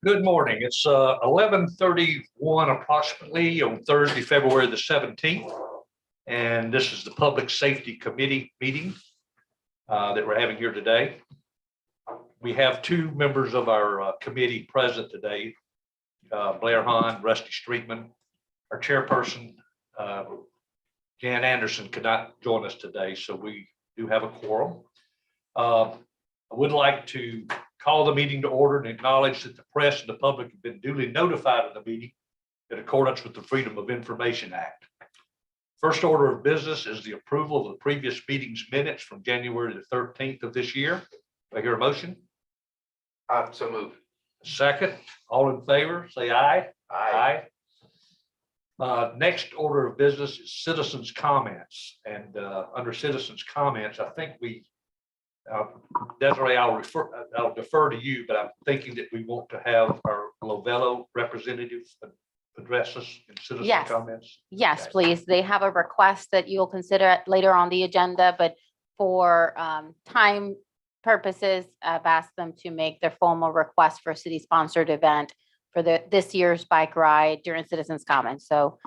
Good morning. It's 11:31 approximately on Thursday, February the 17th. And this is the Public Safety Committee meeting that we're having here today. We have two members of our committee present today, Blair Hahn, Rusty Streetman. Our chairperson, Jan Anderson, could not join us today, so we do have a quorum. I would like to call the meeting to order and acknowledge that the press and the public have been duly notified of the meeting in accordance with the Freedom of Information Act. First order of business is the approval of the previous meeting's minutes from January the 13th of this year. Do I hear a motion? So moved. Second, all in favor, say aye. Aye. Next order of business is citizens' comments. And under citizens' comments, I think Desiree, I'll defer to you, but I'm thinking that we want to have our Lovello representative address us in citizen comments. Yes, Okay. please. They have a request that you'll consider later on the agenda, but for time purposes, I've asked them to make their formal request for a city-sponsored event for this year's bike ride during citizens' comments. So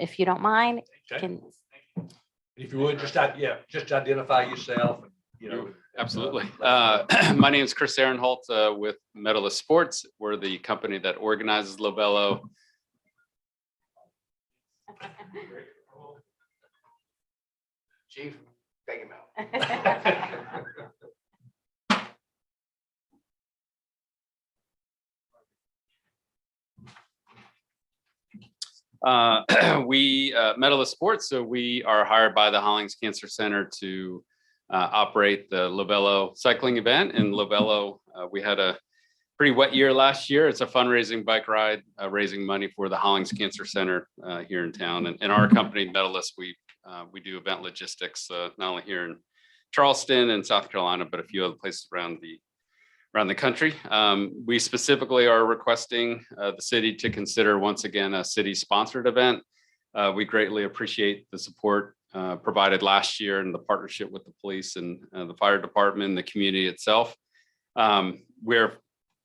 if you don't mind, Okay. If you would, just identify yourself. Absolutely. My name is Chris Aaronholt with Medalist Sports. We're the company that organizes Lovello. Chief, take him out. We Medalist Sports, so we are hired by the Hollings Cancer Center to operate the Lovello cycling event. In Lovello, we had a pretty wet year last year. It's a fundraising bike ride, raising money for the Hollings Cancer Center here in town. And our company, Medalist, we do event logistics, not only here in Charleston and South Carolina, but a few other places around the country. We specifically are requesting the city to consider once again a city-sponsored event. We greatly appreciate the support provided last year and the partnership with the police and the fire department and the community itself. We're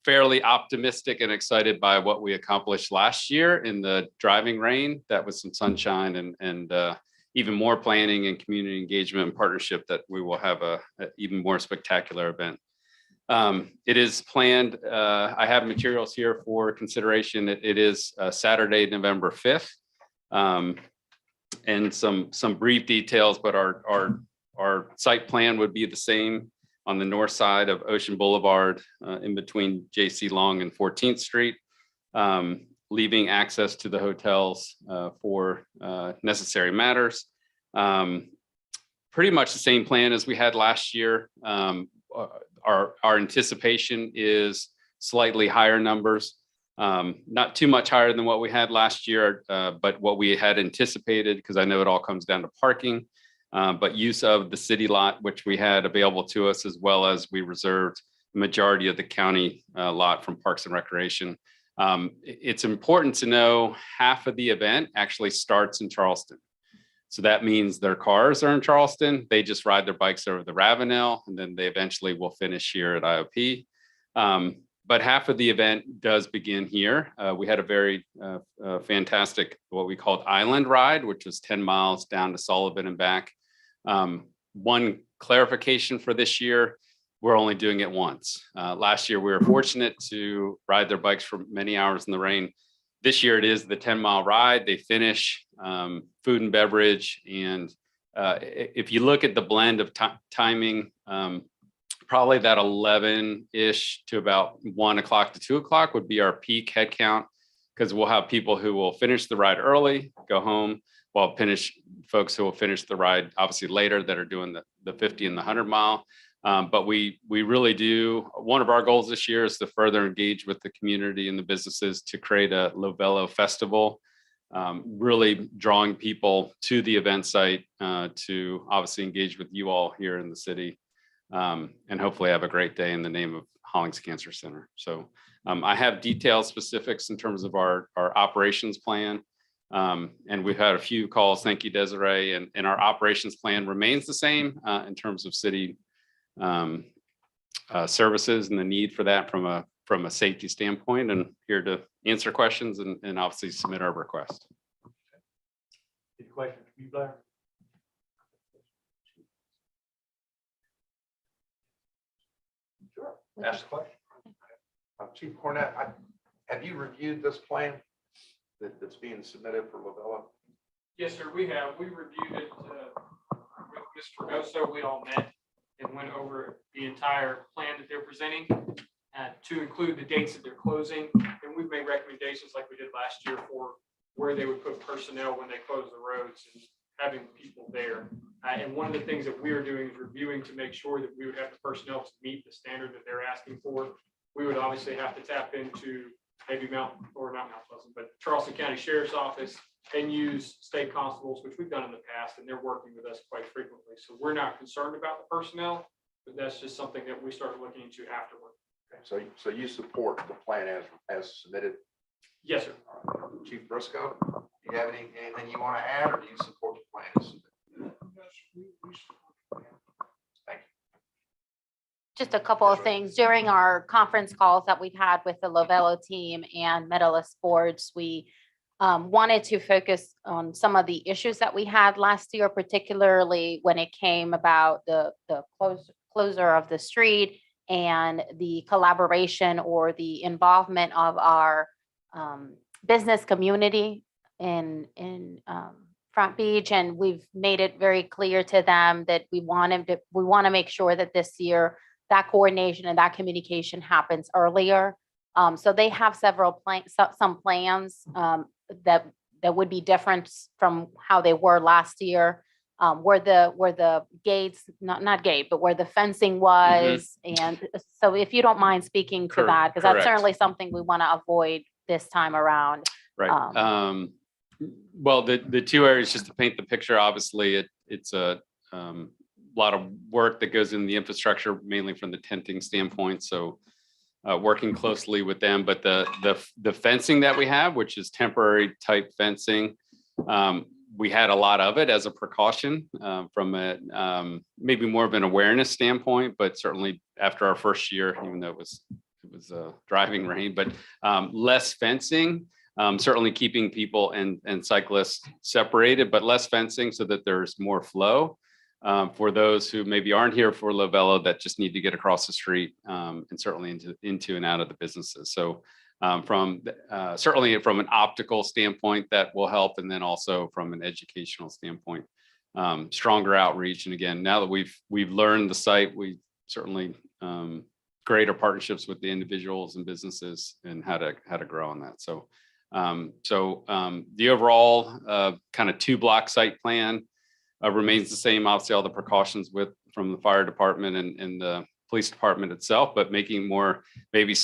fairly optimistic and excited by what we accomplished last year in the driving rain. That was some sunshine and even more planning and community engagement and partnership that we will have a even more spectacular event. It is planned. I have materials here for consideration. It is Saturday, November 5th. And some brief details, but our site plan would be the same on the north side of Ocean Boulevard, in between J.C. Long and 14th Street, leaving access to the hotels for necessary matters. Pretty much the same plan as we had last year. Our anticipation is slightly higher numbers. Not too much higher than what we had last year, but what we had anticipated, because I know it all comes down to parking, but use of the city lot, which we had available to us, as well as we reserved the majority of the county lot from Parks and Recreation. It's important to know half of the event actually starts in Charleston. So that means their cars are in Charleston. They just ride their bikes over the Ravenel, and then they eventually will finish here at IOP. But half of the event does begin here. We had a very fantastic, what we called island ride, which was 10 miles down to Sullivan and back. One clarification for this year, we're only doing it once. Last year, we were fortunate to ride their bikes for many hours in the rain. This year, it is the 10-mile ride. They finish food and beverage. And if you look at the blend of timing, probably that 11-ish to about 1 o'clock to 2 o'clock would be our peak head count, because we'll have people who will finish the ride early, go home, while folks who will finish the ride obviously later that are doing the 50 and the 100-mile. But we really do. One of our goals this year is to further engage with the community and the businesses to create a Lovello festival, really drawing people to the event site to obviously engage with you all here in the city. And hopefully have a great day in the name of Hollings Cancer Center. So I have detailed specifics in terms of our operations plan. And we've had a few calls. Thank you, Desiree. And our operations plan remains the same in terms of city services and the need for that from a from a safety standpoint, and here to answer questions and obviously submit our request. Any questions for you, Blair? Sure. Ask the question. Chief Cornett, have you reviewed this plan that's being submitted for Lavella? Yes, sir, we have. We reviewed it with Mr. Goso. We all met and went over the entire plan that they're presenting to include the dates that they're closing. And we've made recommendations like we did last year for where they would put personnel when they close the roads and having people there. And one of the things that we are doing is reviewing to make sure that we would have the personnel to meet the standard that they're asking for. We would obviously have to tap into maybe not Mount Pleasant, but Charleston County Sheriff's Office, and use state constables, which we've done in the past, and they're working with us quite frequently. So we're not concerned about the personnel, but that's just something that we started looking into afterward. Okay, so you support the plan as submitted? Yes, sir. Chief Briscoe, do you have anything you want to add, or do you support the plan as submitted? Thank you. Just a couple of things. During our conference calls that we've had with the Lovello team and Medalist Sports, we wanted to focus on some of the issues that we had last year, particularly when it came about the closure of the street and the collaboration or the involvement of our business community in Front Beach. And we've made it very clear to them that we want to make sure that this year that coordination and that communication happens earlier. So they have some plans that would be different from how they were last year, where the gates, not gate, but where the fencing was. And so if you don't mind speaking to that, because that's Correct. certainly something we want to avoid this time around. Right. Well, the two areas, just to paint the picture, obviously it's a lot of work that goes in the infrastructure, mainly from the tenting standpoint. So working closely with them, but the fencing that we have, which is temporary type fencing, we had a lot of it as a precaution from a maybe more of an awareness standpoint, but certainly after our first year, even though it was driving rain, but less fencing, certainly keeping people and cyclists separated, but less fencing so that there's more flow. For those who maybe aren't here for Lovello that just need to get across the street and certainly into and out of the businesses. So certainly from an optical standpoint, that will help. And then also from an educational standpoint, stronger outreach. And again, now that we've learned the site, we certainly greater partnerships with the individuals and businesses and how to grow on that. So the overall kind of 2-block site plan remains the same. Obviously, all the precautions from the fire department and the police department itself, but making more maybe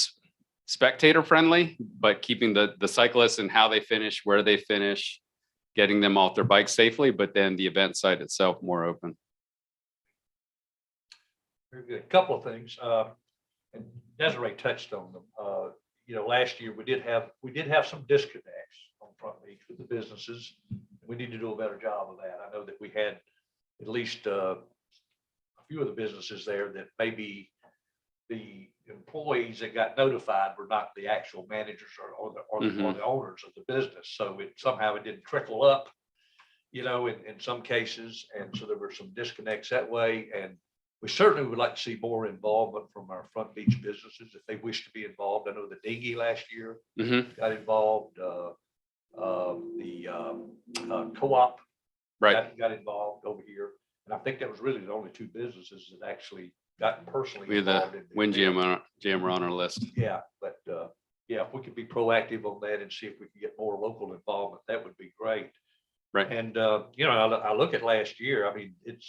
spectator friendly, but keeping the cyclists and how they finish, where they finish, getting them off their bikes safely, but then the event site itself more open. Very good. Couple of things. And Desiree touched on them. Last year we did have some disconnects on Front Beach with the businesses. We need to do a better job of that. I know that we had at least a few of the businesses there that maybe the employees that got notified were not the actual managers or the owners of the business. So it didn't trickle up, in some cases. And so there were some disconnects that way. And we certainly would like to see more involvement from our Front Beach businesses if they wish to be involved. I know the dinghy last year got involved. The co-op got involved over here. And I think that was really the only 2 businesses that actually got personally We had involved. the Wind Jam on our list. Yeah, but if we could be proactive on that and see if we can get more local involvement, that would be great. Right. And I look at last year. I mean, it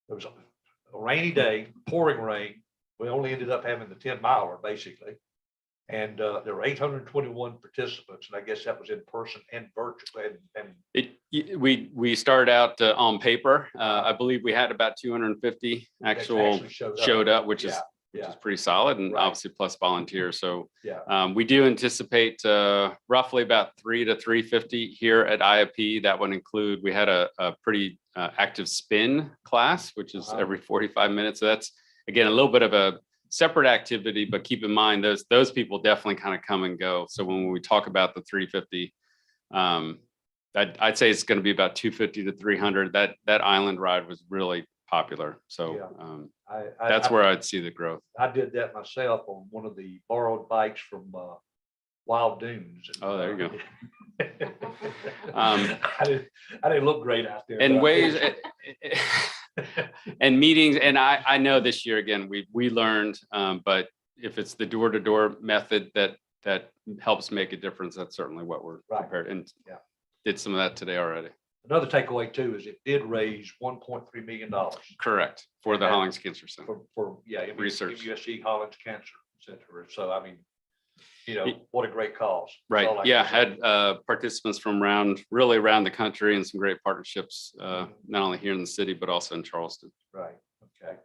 was a rainy day, pouring rain. We only ended up having the 10-miler basically. And there were 821 participants, and I guess that was in person and virtual. We started out on paper. I believe we had about 250 actual showed up, which is pretty solid, and obviously plus volunteers. So we do anticipate roughly about 300 to 350 here at IAP. That would include, we had a pretty active spin class, which is every 45 minutes. So that's again a little bit of separate activity, but keep in mind, those people definitely kind of come and go. So when we talk about the 350, I'd say it's going to be about 250 to 300. That island ride was really popular. So that's where I'd see the growth. I did that myself on one of the borrowed bikes from Wild Dunes. Oh, there you go. I didn't look great out there. And but I ways did. and meetings, and I know this year again we learned, but if it's the door-to-door method that helps make a difference, that's certainly what we're Right. prepared, and Yeah. did some of that today already. Another takeaway too is it did raise $1.3 million Correct, for the Yeah. Hollings Cancer Center. for Research. MUSC, Holland's Cancer, et cetera. So I mean, what a great cause. That's all I Right, yeah, can say. had participants from really around the country and some great partnerships, not only here in the city, but also in Charleston. Right, okay.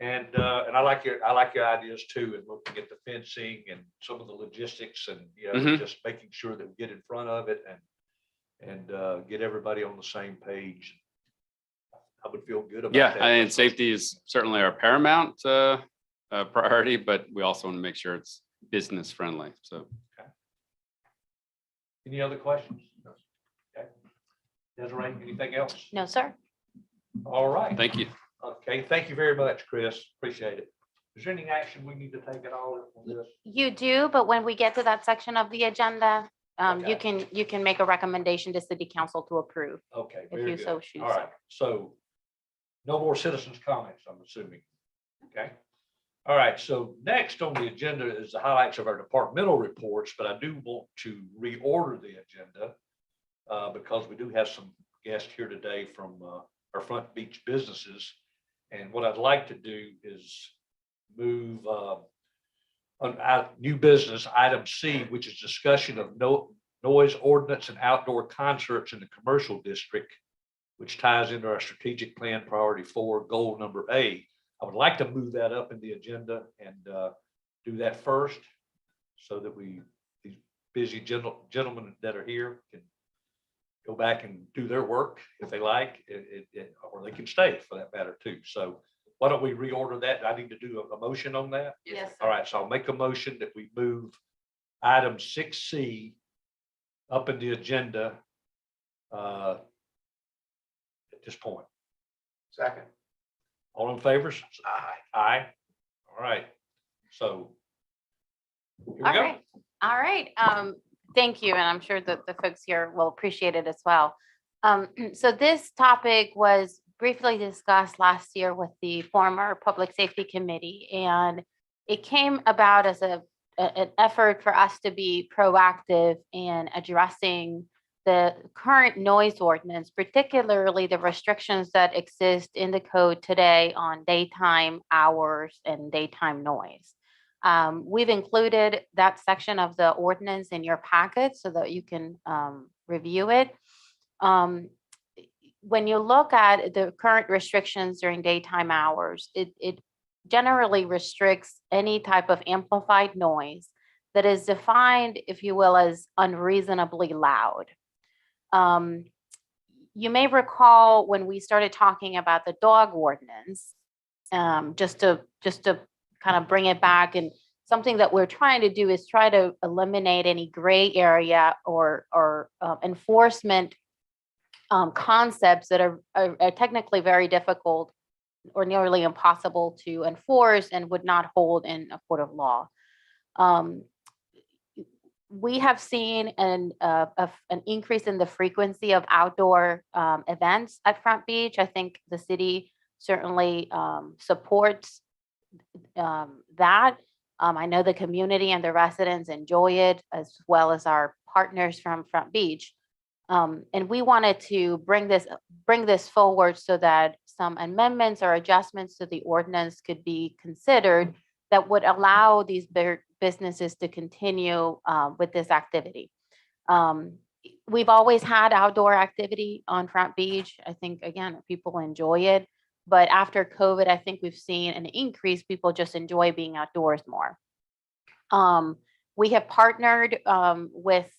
And I like your ideas too, and looking at the fencing and some of the logistics and, Mhm. just making sure that we get in front of it and get everybody on the same page. I would feel good about Yeah, that. and safety is certainly our paramount priority, but we also want to make sure it's business friendly, so. Any other questions? Okay. Desiree, anything else? No, sir. All right. Thank you. Okay, thank you very much, Chris. Appreciate it. Is there any action we need to take at all on this? You do, but when we get to that section of the agenda, you Okay. can make a recommendation to city council to approve. Okay, If very you good. so choose. All right, so no more citizens' comments, I'm assuming. Okay. All right, so next on the agenda is the highlights of our departmental reports, but I do want to reorder the agenda because we do have some guests here today from our Front Beach businesses. And what I'd like to do is move on new business, item C, which is discussion of noise ordinance and outdoor concerts in the commercial district, which ties into our strategic plan priority 4, goal number A. I would like to move that up in the agenda and do that first so that these busy gentlemen that are here can go back and do their work if they like, or they can stay for that matter too. So why don't we reorder that? I need to do a motion on that. Yes. All right, so I'll make a motion that we move item 6C up in the agenda at this point. Second. All in favor? Aye. Aye. All right. So here we All go. right, all right. Thank you, and I'm sure that the folks here will appreciate it as well. So this topic was briefly discussed last year with the former Public Safety Committee, and it came about as an effort for us to be proactive in addressing the current noise ordinance, particularly the restrictions that exist in the code today on daytime hours and daytime noise. We've included that section of the ordinance in your packet so that you can review it. When you look at the current restrictions during daytime hours, it generally restricts any type of amplified noise that is defined, if you will, as unreasonably loud. You may recall when we started talking about the dog ordinance, just to kind of bring it back, and something that we're trying to do is try to eliminate any gray area or enforcement concepts that are technically very difficult or nearly impossible to enforce and would not hold in a court of law. We have seen an increase in the frequency of outdoor events at Front Beach. I think the city certainly supports that. I know the community and the residents enjoy it, as well as our partners from Front Beach. And we wanted to bring this forward so that some amendments or adjustments to the ordinance could be considered that would allow these businesses to continue with this activity. We've always had outdoor activity on Front Beach. I think, again, people enjoy it. But after COVID, I think we've seen an increase. People just enjoy being outdoors more. We have partnered with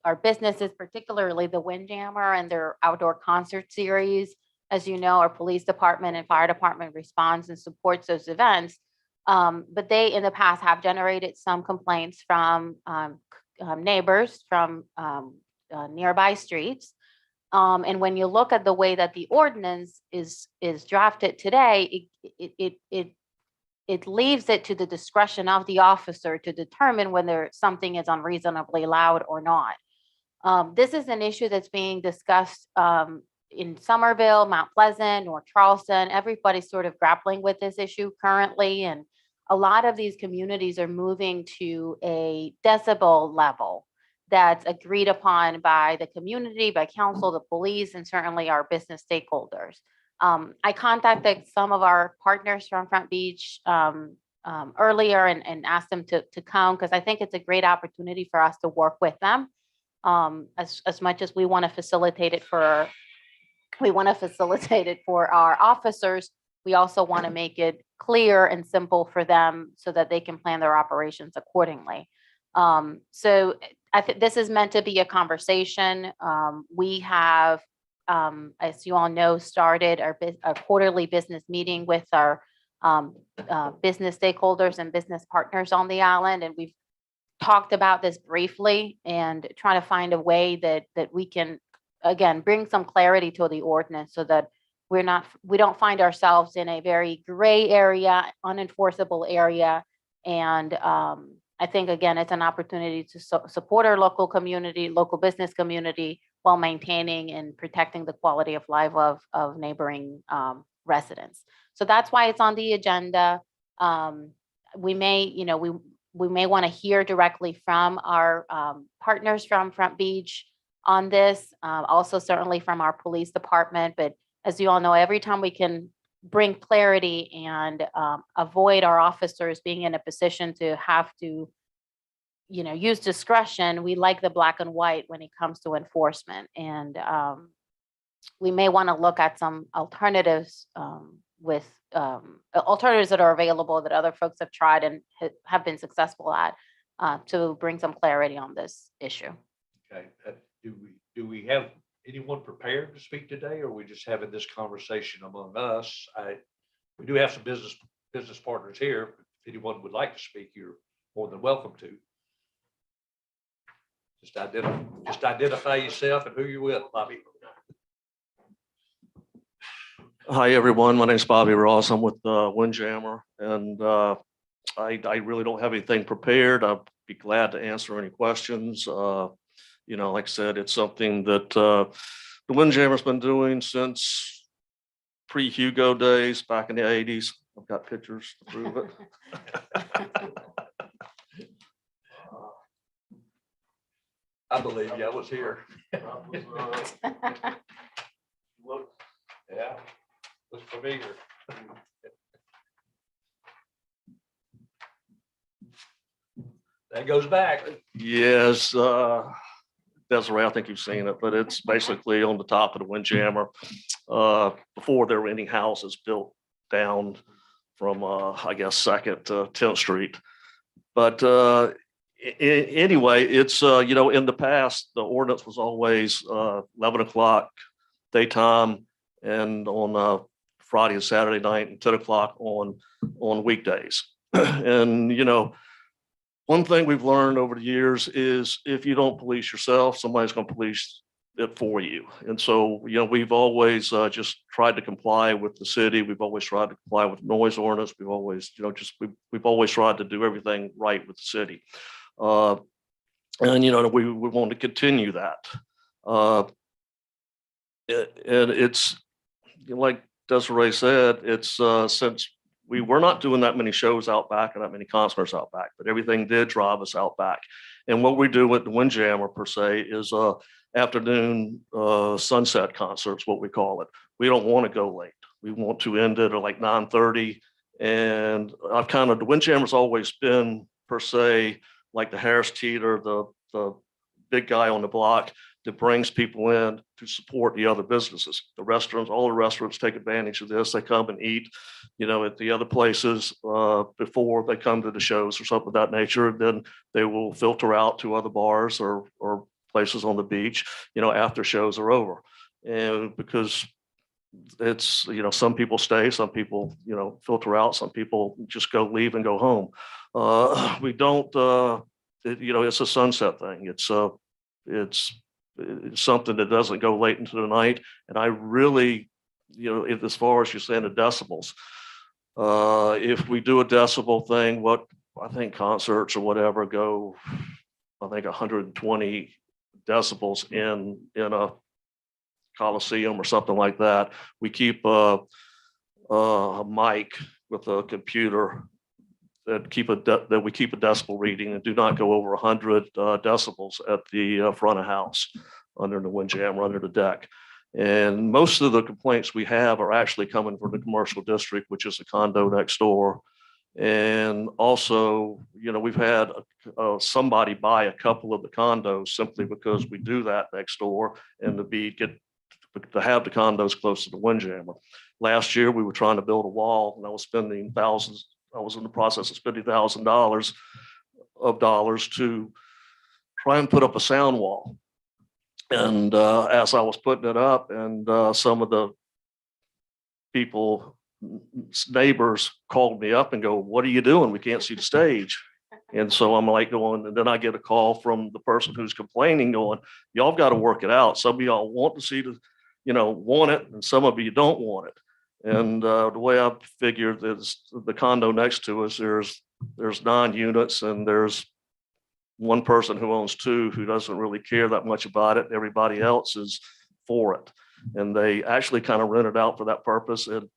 our businesses, particularly the Windjammer and their outdoor concert series. As you know, our police department and fire department responds and supports those events. But they in the past have generated some complaints from neighbors from nearby streets. And when you look at the way that the ordinance is drafted today, it leaves it to the discretion of the officer to determine whether something is unreasonably loud or not. This is an issue that's being discussed in Somerville, Mount Pleasant, or Charleston. Everybody's sort of grappling with this issue currently, and a lot of these communities are moving to a decibel level that's agreed upon by the community, by council, the police, and certainly our business stakeholders. I contacted some of our partners from Front Beach earlier and asked them to come, because I think it's a great opportunity for us to work with them. As much as we want to facilitate it for our officers, we also want to make it clear and simple for them so that they can plan their operations accordingly. So I think this is meant to be a conversation. We have, as you all know, started our quarterly business meeting with our business stakeholders and business partners on the island, and we've talked about this briefly and trying to find a way that we can, again, bring some clarity to the ordinance so that we don't find ourselves in a very gray area, unenforceable area. And I think, again, it's an opportunity to support our local community, local business community, while maintaining and protecting the quality of life of neighboring residents. So that's why it's on the agenda. We may, we may want to hear directly from our partners from Front Beach on this, also certainly from our police department. But as you all know, every time we can bring clarity and avoid our officers being in a position to have to, use discretion, we like the black and white when it comes to enforcement. And we may want to look at some alternatives with alternatives that are available that other folks have tried and have been successful at to bring some clarity on this issue. Okay, do we have anyone prepared to speak today, or are we just having this conversation among us? We do have some business partners here. If anyone would like to speak, you're more than welcome to. Just identify yourself and who you're with, Bobby. Hi, everyone. My name is Bobby Ross. I'm with Windjammer, and I really don't have anything prepared. I'd be glad to answer any questions. Like I said, it's something that the Windjammer's been doing since pre-Hugo days back in the 80s. I've got pictures to prove it. I believe you. I was here. Look, yeah, looks familiar. That goes back. Yes, Desiree, I think you've seen it, but it's basically on the top of the Windjammer before there were any houses built down from, I guess, 2nd to 10th Street. But anyway, it's, in the past, the ordinance was always 11 o'clock daytime and on Friday and Saturday night, and 10 o'clock on weekdays. And, one thing we've learned over the years is if you don't police yourself, somebody's going to police it for you. And so, we've always just tried to comply with the city. We've always tried to comply with noise ordinance. We've always, we've always tried to do everything right with the city. And, we want to continue that. And it's like Desiree said, it's since we were not doing that many shows out back and that many concerts out back, but everything did drive us out back. And what we do with the Windjammer per se is afternoon sunset concerts, what we call it. We don't want to go late. We want to end it at like 9:30. And the Windjammer's always been per se like the Harris Teeter, the big guy on the block that brings people in to support the other businesses. The restaurants, all the restaurants take advantage of this. They come and eat, at the other places before they come to the shows or something of that nature. Then they will filter out to other bars or places on the beach, after shows are over. And because it's, some people stay, some people, filter out, some people just leave and go home. We don't, it's a sunset thing. It's something that doesn't go late into the night. And I really, as far as you're saying the decibels, if we do a decibel thing, what I think concerts or whatever go, I think 120 decibels in a Coliseum or something like that. We keep a mic with a computer that we keep a decibel reading and do not go over 100 decibels at the front of house, under the windjammer, under the deck. And most of the complaints we have are actually coming from the commercial district, which is a condo next door. And also, we've had somebody buy a couple of the condos simply because we do that next door, and to have the condos close to the windjammer. Last year, we were trying to build a wall, and I was in the process of spending $1,000s to try and put up a sound wall. And as I was putting it up, and some of the neighbors called me up and go, "What are you doing? We can't see the stage." And so I'm like going, and then I get a call from the person who's complaining going, "Y'all got to work it out. Some of y'all want to see want it, and some of you don't want it." And the way I figured is the condo next to us, there's 9 units, and there's one person who owns 2 who doesn't really care that much about it. Everybody else is for it. And they actually kind of rent it out for that purpose. And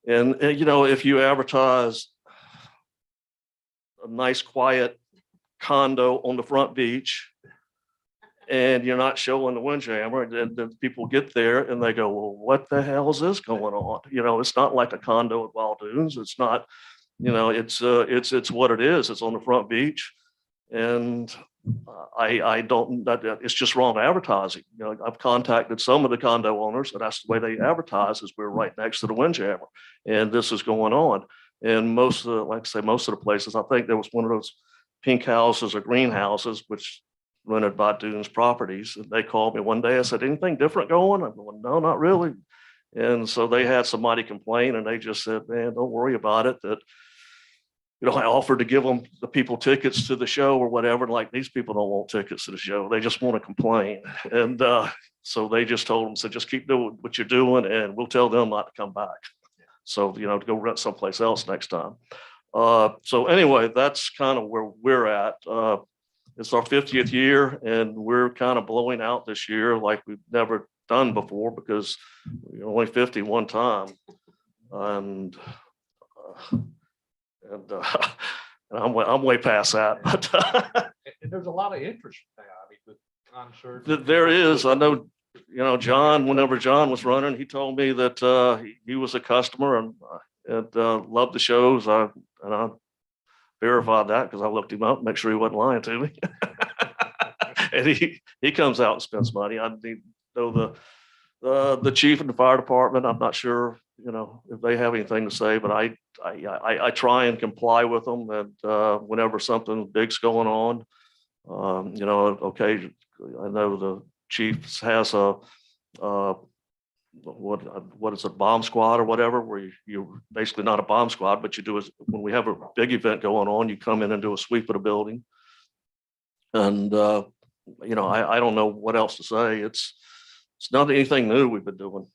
if you advertise a nice, quiet condo on the front beach, and you're not showing the windjammer, and then people get there and they go, "Well, what the hell is this going on?" It's not like a condo at Wild Dunes. It's not, it's what it is. It's on the front beach. And I don't, it's just wrong advertising. I've contacted some of the condo owners, and that's the way they advertise, is we're right next to the windjammer, and this is going on. And most of the places, I think there was one of those pink houses or greenhouses, which rented by Dunes Properties. And they called me one day. I said, "Anything different going?" I'm going, "No, not really." And so they had somebody complain, and they just said, "Man, don't worry about it. That, I offered to give the people tickets to the show or whatever. And like, these people don't want tickets to the show. They just want to complain." And so they just told them, "So just keep doing what you're doing, and we'll tell them not to come back." So, to go rent someplace else next time. So anyway, that's kind of where we're at. It's our 50th year, and we're kind of blowing out this year like we've never done before, because we're only 50 one time. And I'm way past that. But And there's a lot of interest now, I mean, with concerts. there is. I know, John, whenever John was running, he told me that he was a customer and loved the shows. I verified that because I looked him up, make sure he wasn't lying to me. And he comes out and spends money. I need to know the chief and the fire department. I'm not sure, if they have anything to say, but I try and comply with them. And whenever something big's going on, okay, I know the chief has what is it, bomb squad or whatever, where you're basically not a bomb squad, but you do is when we have a big event going on, you come in and do a sweep of the building. And I don't know what else to say. It's not anything new we've been doing.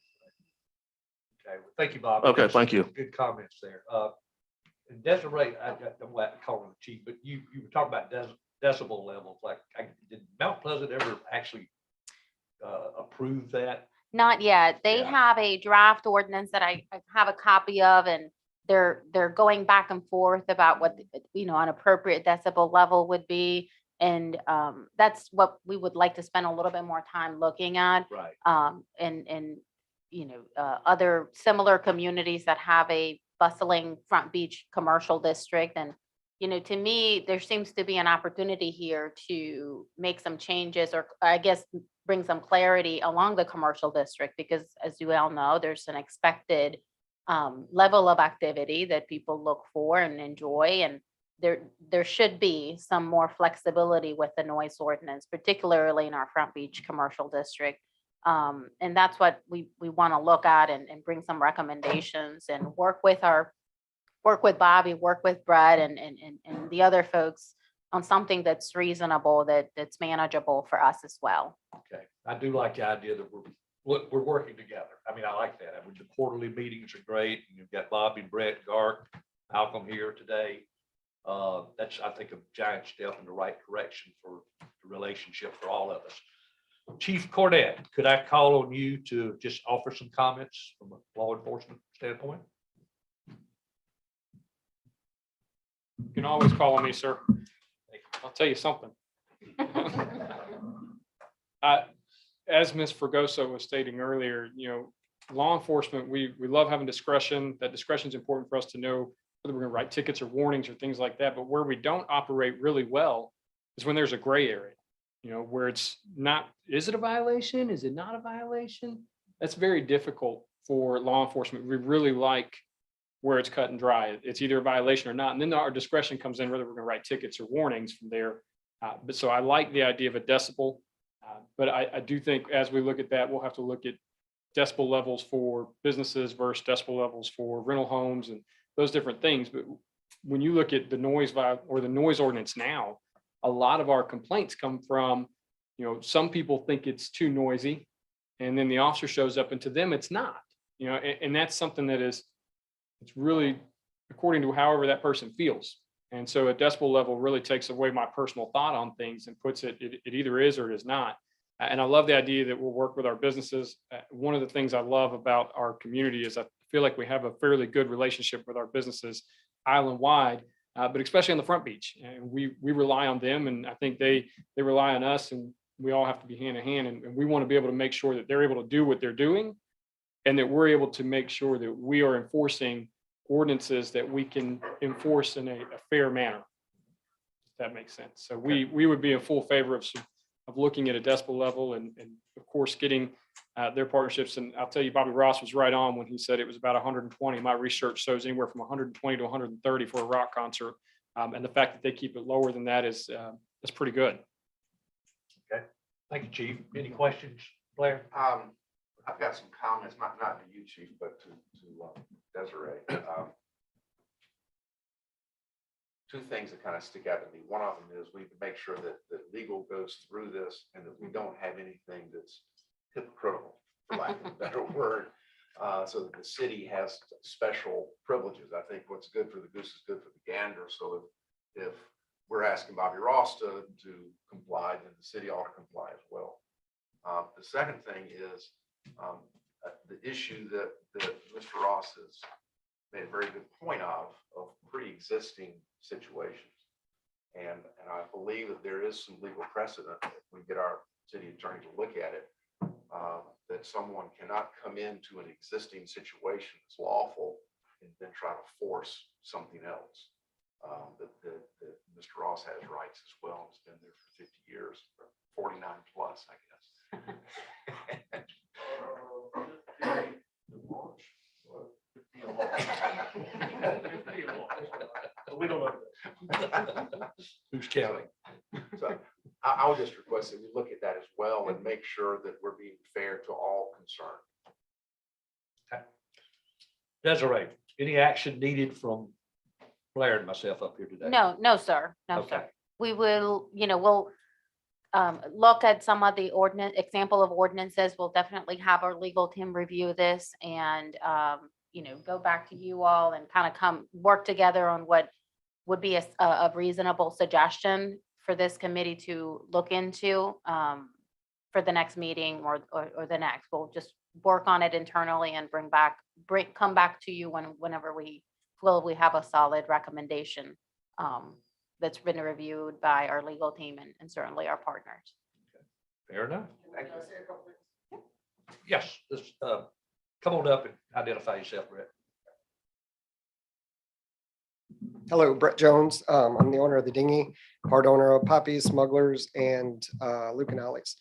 Okay, well, thank you, Bob. Okay, thank you. Good comments there. And Desiree, I don't like to call him the chief, but you were talking about decibel levels. Like, did Mount Pleasant ever actually approve that? Not yet. They Yeah. have a draft ordinance that I have a copy of, and they're going back and forth about what, an appropriate decibel level would be. And that's what we would like to spend a little bit more time looking at. Right. And other similar communities that have a bustling Front Beach commercial district. And, to me, there seems to be an opportunity here to make some changes, or I guess bring some clarity along the commercial district, because as you all know, there's an expected level of activity that people look for and enjoy. And there should be some more flexibility with the noise ordinance, particularly in our Front Beach commercial district. And that's what we want to look at and bring some recommendations and work with Bobby, work with Brett and the other folks on something that's reasonable, that's manageable for us as well. Okay, I do like the idea that we're working together. I mean, I like that. I mean, the quarterly meetings are great. You've got Bobby, Brett, Gark, Malcolm here today. That's, I think, a giant step in the right direction for the relationship for all of us. Chief Cornett, could I call on you to just offer some comments from a law enforcement standpoint? You can always call on me, sir. I'll tell you something. As Ms. Fregoso was stating earlier, law enforcement, we love having discretion. That discretion is important for us to know whether we're going to write tickets or warnings or things like that. But where we don't operate really well is when there's a gray area, where it's not, is it a violation? Is it not a violation? That's very difficult for law enforcement. We really like where it's cut and dry. It's either a violation or not. And then our discretion comes in whether we're going to write tickets or warnings from there. But so I like the idea of a decibel. But I do think as we look at that, we'll have to look at decibel levels for businesses versus decibel levels for rental homes and those different things. But when you look at the noise ordinance now, a lot of our complaints come from, some people think it's too noisy, and then the officer shows up and to them it's not, and that's something that is, it's really according to however that person feels. And so a decibel level really takes away my personal thought on things and puts it either is or it is not. And I love the idea that we'll work with our businesses. One of the things I love about our community is I feel like we have a fairly good relationship with our businesses island-wide, but especially on the Front Beach. And we rely on them, and I think they rely on us, and we all have to be hand in hand. And we want to be able to make sure that they're able to do what they're doing, and that we're able to make sure that we are enforcing ordinances that we can enforce in a fair manner. If that makes sense. So we would be in full favor of looking at a decibel level and of course getting their partnerships. And I'll tell you, Bobby Ross was right on when he said it was about 120. My research shows anywhere from 120 to 130 for a rock concert. And the fact that they keep it lower than that is pretty good. Okay, thank you, Chief. Any questions, Blair? I've got some comments, not to you, Chief, but to Desiree. Two things that kind of stick out to me. One of them is we need to make sure that legal goes through this and that we don't have anything that's hypocritical, for lack of a better word, so that the city has special privileges. I think what's good for the goose is good for the gander. So if we're asking Bobby Ross to comply, then the city ought to comply as well. The second thing is the issue that Mr. Ross has made a very good point of pre-existing situations. And I believe that there is some legal precedent, if we get our city attorney to look at it, that someone cannot come into an existing situation that's lawful and then try to force something else. That Mr. Ross has rights as well. It's been there for 50 years, 49 plus, I guess. We don't know. Who's counting? So I would just request that we look at that as well and make sure that we're being fair to all concerned. Desiree, any action needed from Blair and myself up here today? No, sir. No, Okay. sir. We will, we'll look at some of the example of ordinances. We'll definitely have our legal team review this and, go back to you all and kind of work together on what would be a reasonable suggestion for this committee to look into for the next meeting or the next. We'll just work on it internally and come back to you whenever we feel we have a solid recommendation that's been reviewed by our legal team and certainly our partners. Fair enough. Thank you. Yes, let's come on up and identify yourself, Brett. Hello, Brett Jones. I'm the owner of the dinghy, part owner of Poppy's, Smugglers, and Luke and Alex.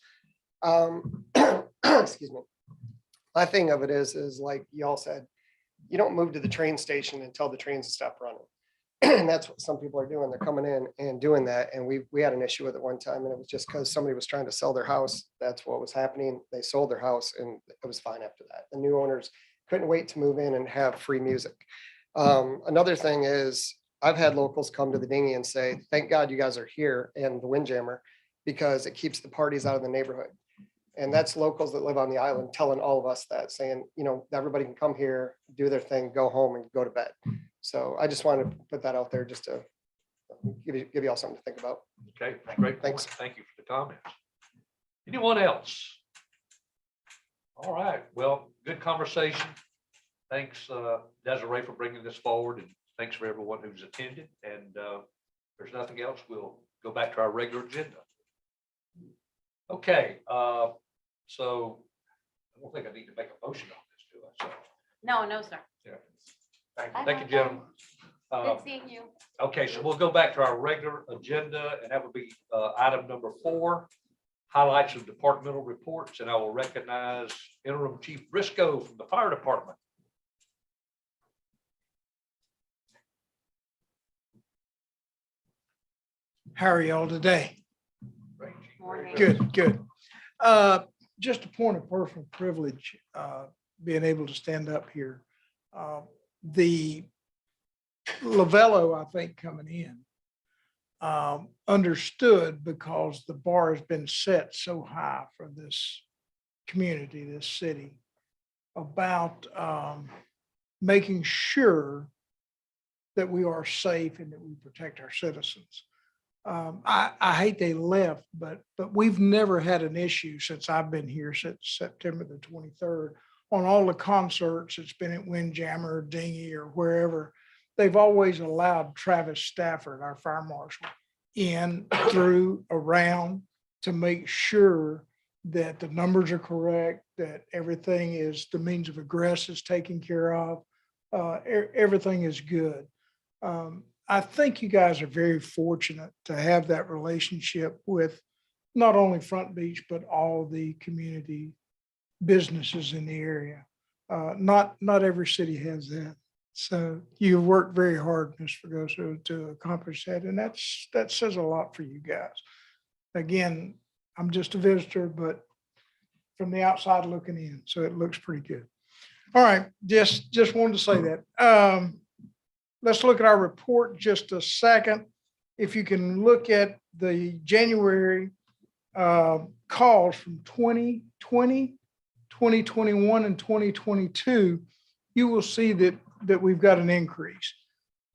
Excuse me. My thing of it is like y'all said, you don't move to the train station until the trains stop running. And that's what some people are doing. They're coming in and doing that. And we had an issue with it one time, and it was just because somebody was trying to sell their house. That's what was happening. They sold their house and it was fine after that. The new owners couldn't wait to move in and have free music. Another thing is I've had locals come to the dinghy and say, thank God you guys are here and the Windjammer, because it keeps the parties out of the neighborhood. And that's locals that live on the island telling all of us that, saying, you know, everybody can come here, do their thing, go home and go to bed. So I just wanted to put that out there just to give you all something to think about. Okay, great. Thanks. Thank you for the comments. Anyone else? All right, well, good conversation. Thanks, Desiree, for bringing this forward, and thanks for everyone who's attended. And if there's nothing else, we'll go back to our regular agenda. Okay, so I don't think I need to make a motion on this, do I? So, No, sir. yeah. Bye, Thank you, bye. gentlemen. Good seeing you. Okay, so we'll go back to our regular agenda, and that would be item number 4, highlights of departmental reports, and I will recognize Interim Chief Briscoe from the Fire Department. How are y'all today? Great, Chief. Morning. Good, good. Just a point of personal privilege, being able to stand up here. The Lavello, I think, coming in, understood because the bar has been set so high for this community, this city, about making sure that we are safe and that we protect our citizens. I hate they left, but we've never had an issue since I've been here since September the 23rd. On all the concerts, it's been at Windjammer or Dinghy or wherever, they've always allowed Travis Stafford, our fire marshal, in, through, around, to make sure that the numbers are correct, that everything is, the means of egress is taken care of. Everything is good. I think you guys are very fortunate to have that relationship with not only Front Beach, but all the community businesses in the area. Not every city has that. So you worked very hard, Ms. Fregoso, to accomplish that. And that says a lot for you guys. Again, I'm just a visitor, but from the outside looking in, so it looks pretty good. All right, just wanted to say that. Let's look at our report just a second. If you can look at the January calls from 2020, 2021, and 2022, you will see that we've got an increase.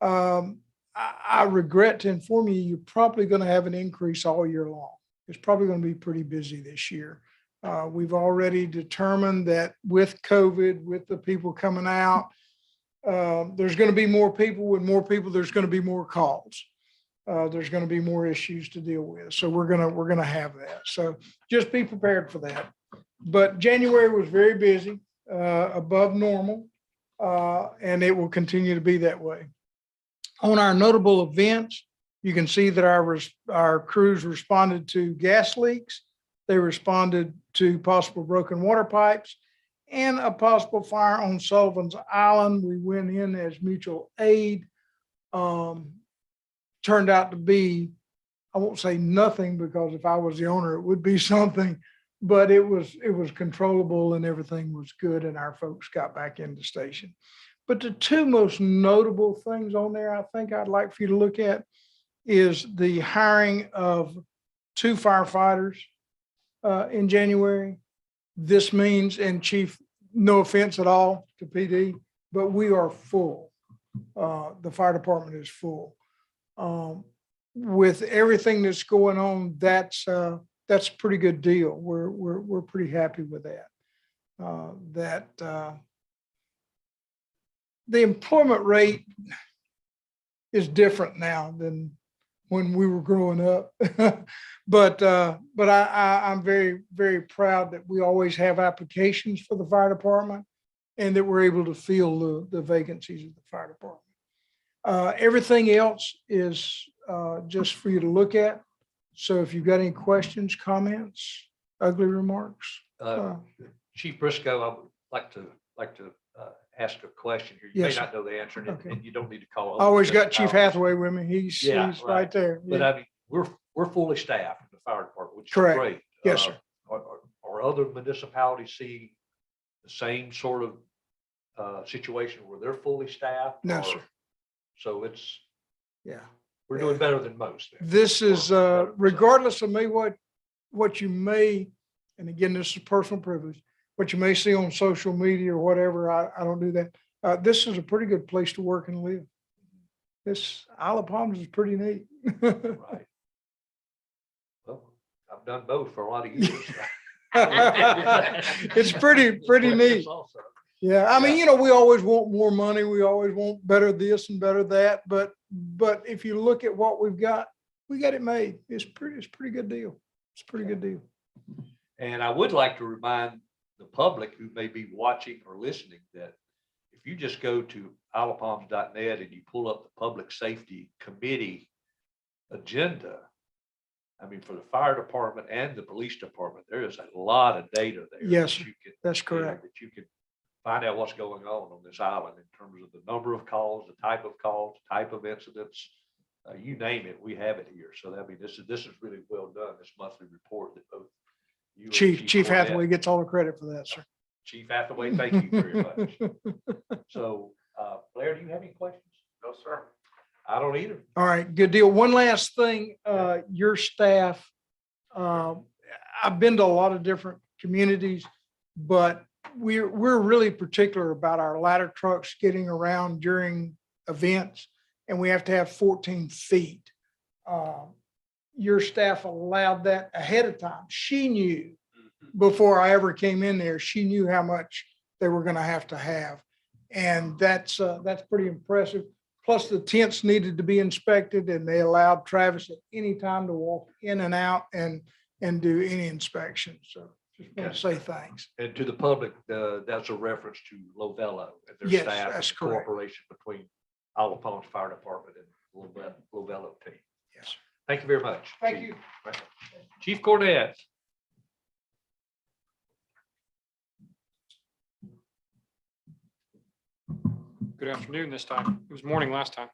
I regret to inform you, you're probably going to have an increase all year long. It's probably going to be pretty busy this year. We've already determined that with COVID, with the people coming out, there's going to be more people. With more people, there's going to be more calls. There's going to be more issues to deal with. So we're going to have that. So just be prepared for that. But January was very busy, above normal, and it will continue to be that way. On our notable events, you can see that our crews responded to gas leaks. They responded to possible broken water pipes and a possible fire on Sullivan's Island. We went in as mutual aid. Turned out to be, I won't say nothing, because if I was the owner, it would be something, but it was controllable and everything was good, and our folks got back into station. But the two most notable things on there, I think I'd like for you to look at, is the hiring of 2 firefighters in January. This means, and Chief, no offense at all to PD, but we are full. The fire department is full. With everything that's going on, that's a pretty good deal. We're pretty happy with that. The employment rate is different now than when we were growing up. But I'm very, very proud that we always have applications for the fire department and that we're able to fill the vacancies of the fire department. Everything else is just for you to look at. So if you've got any questions, comments, ugly remarks. Chief Briscoe, I would like to ask a question here. You may Yes, sir. not know the answer, and Okay. and you don't need to call. I always got others. Chief Hathaway with me. He's Yeah, right right. there. But Yeah. I mean, we're fully staffed in the fire department, which is Correct. great. Yes, sir. Are other municipalities seeing the same sort of situation where they're fully staffed? No, or- sir. So it's, Yeah. we're doing better than most. then. This is, Or better than some. regardless of me, what you may, and again, this is personal privilege, what you may see on social media or whatever, I don't do that. This is a pretty good place to work and live. This Isle of Palms is pretty neat. Right. Well, I've done both for a lot of years. It's pretty neat. Also. Yeah, I mean, Yeah. you know, we always want more money. We always want better this and better that. But if you look at what we've got, we got it made. It's a pretty good deal. It's a pretty good deal. And I would like to remind the public who may be watching or listening that if you just go to isleofpalms.net and you pull up the Public Safety Committee agenda, I mean, for the fire department and the police department, there is a lot of data there. Yes, that you can- that's correct. That you can find out what's going on this island in terms of the number of calls, the type of calls, type of incidents. You name it, we have it here. So I mean, this is really well done, this monthly report that both you and Chief Cornett- Hathaway gets all the credit for that, sir. Chief Hathaway, thank you very much. So, Blair, do you have any questions? No, sir. I don't either. All right, good deal. One last thing, your staff, I've been to a lot of different communities, but we're really particular about our ladder trucks getting around during events, and we have to have 14 feet. Your staff allowed that ahead of time. She knew before I ever came in there, she knew how much they were gonna have to have. And that's pretty impressive. Plus the tents needed to be inspected, and they allowed Travis at any time to walk in and out and do any inspection. So just want to say thanks. And to the public, that's a reference to Lovello and their Yes, staff. and that's the correct. Cooperation between Isle of Palms Fire Department and Lovello team. Yes. Thank you very much. Thank Chief. you. Chief Cornett. Good afternoon this time. It was morning last time.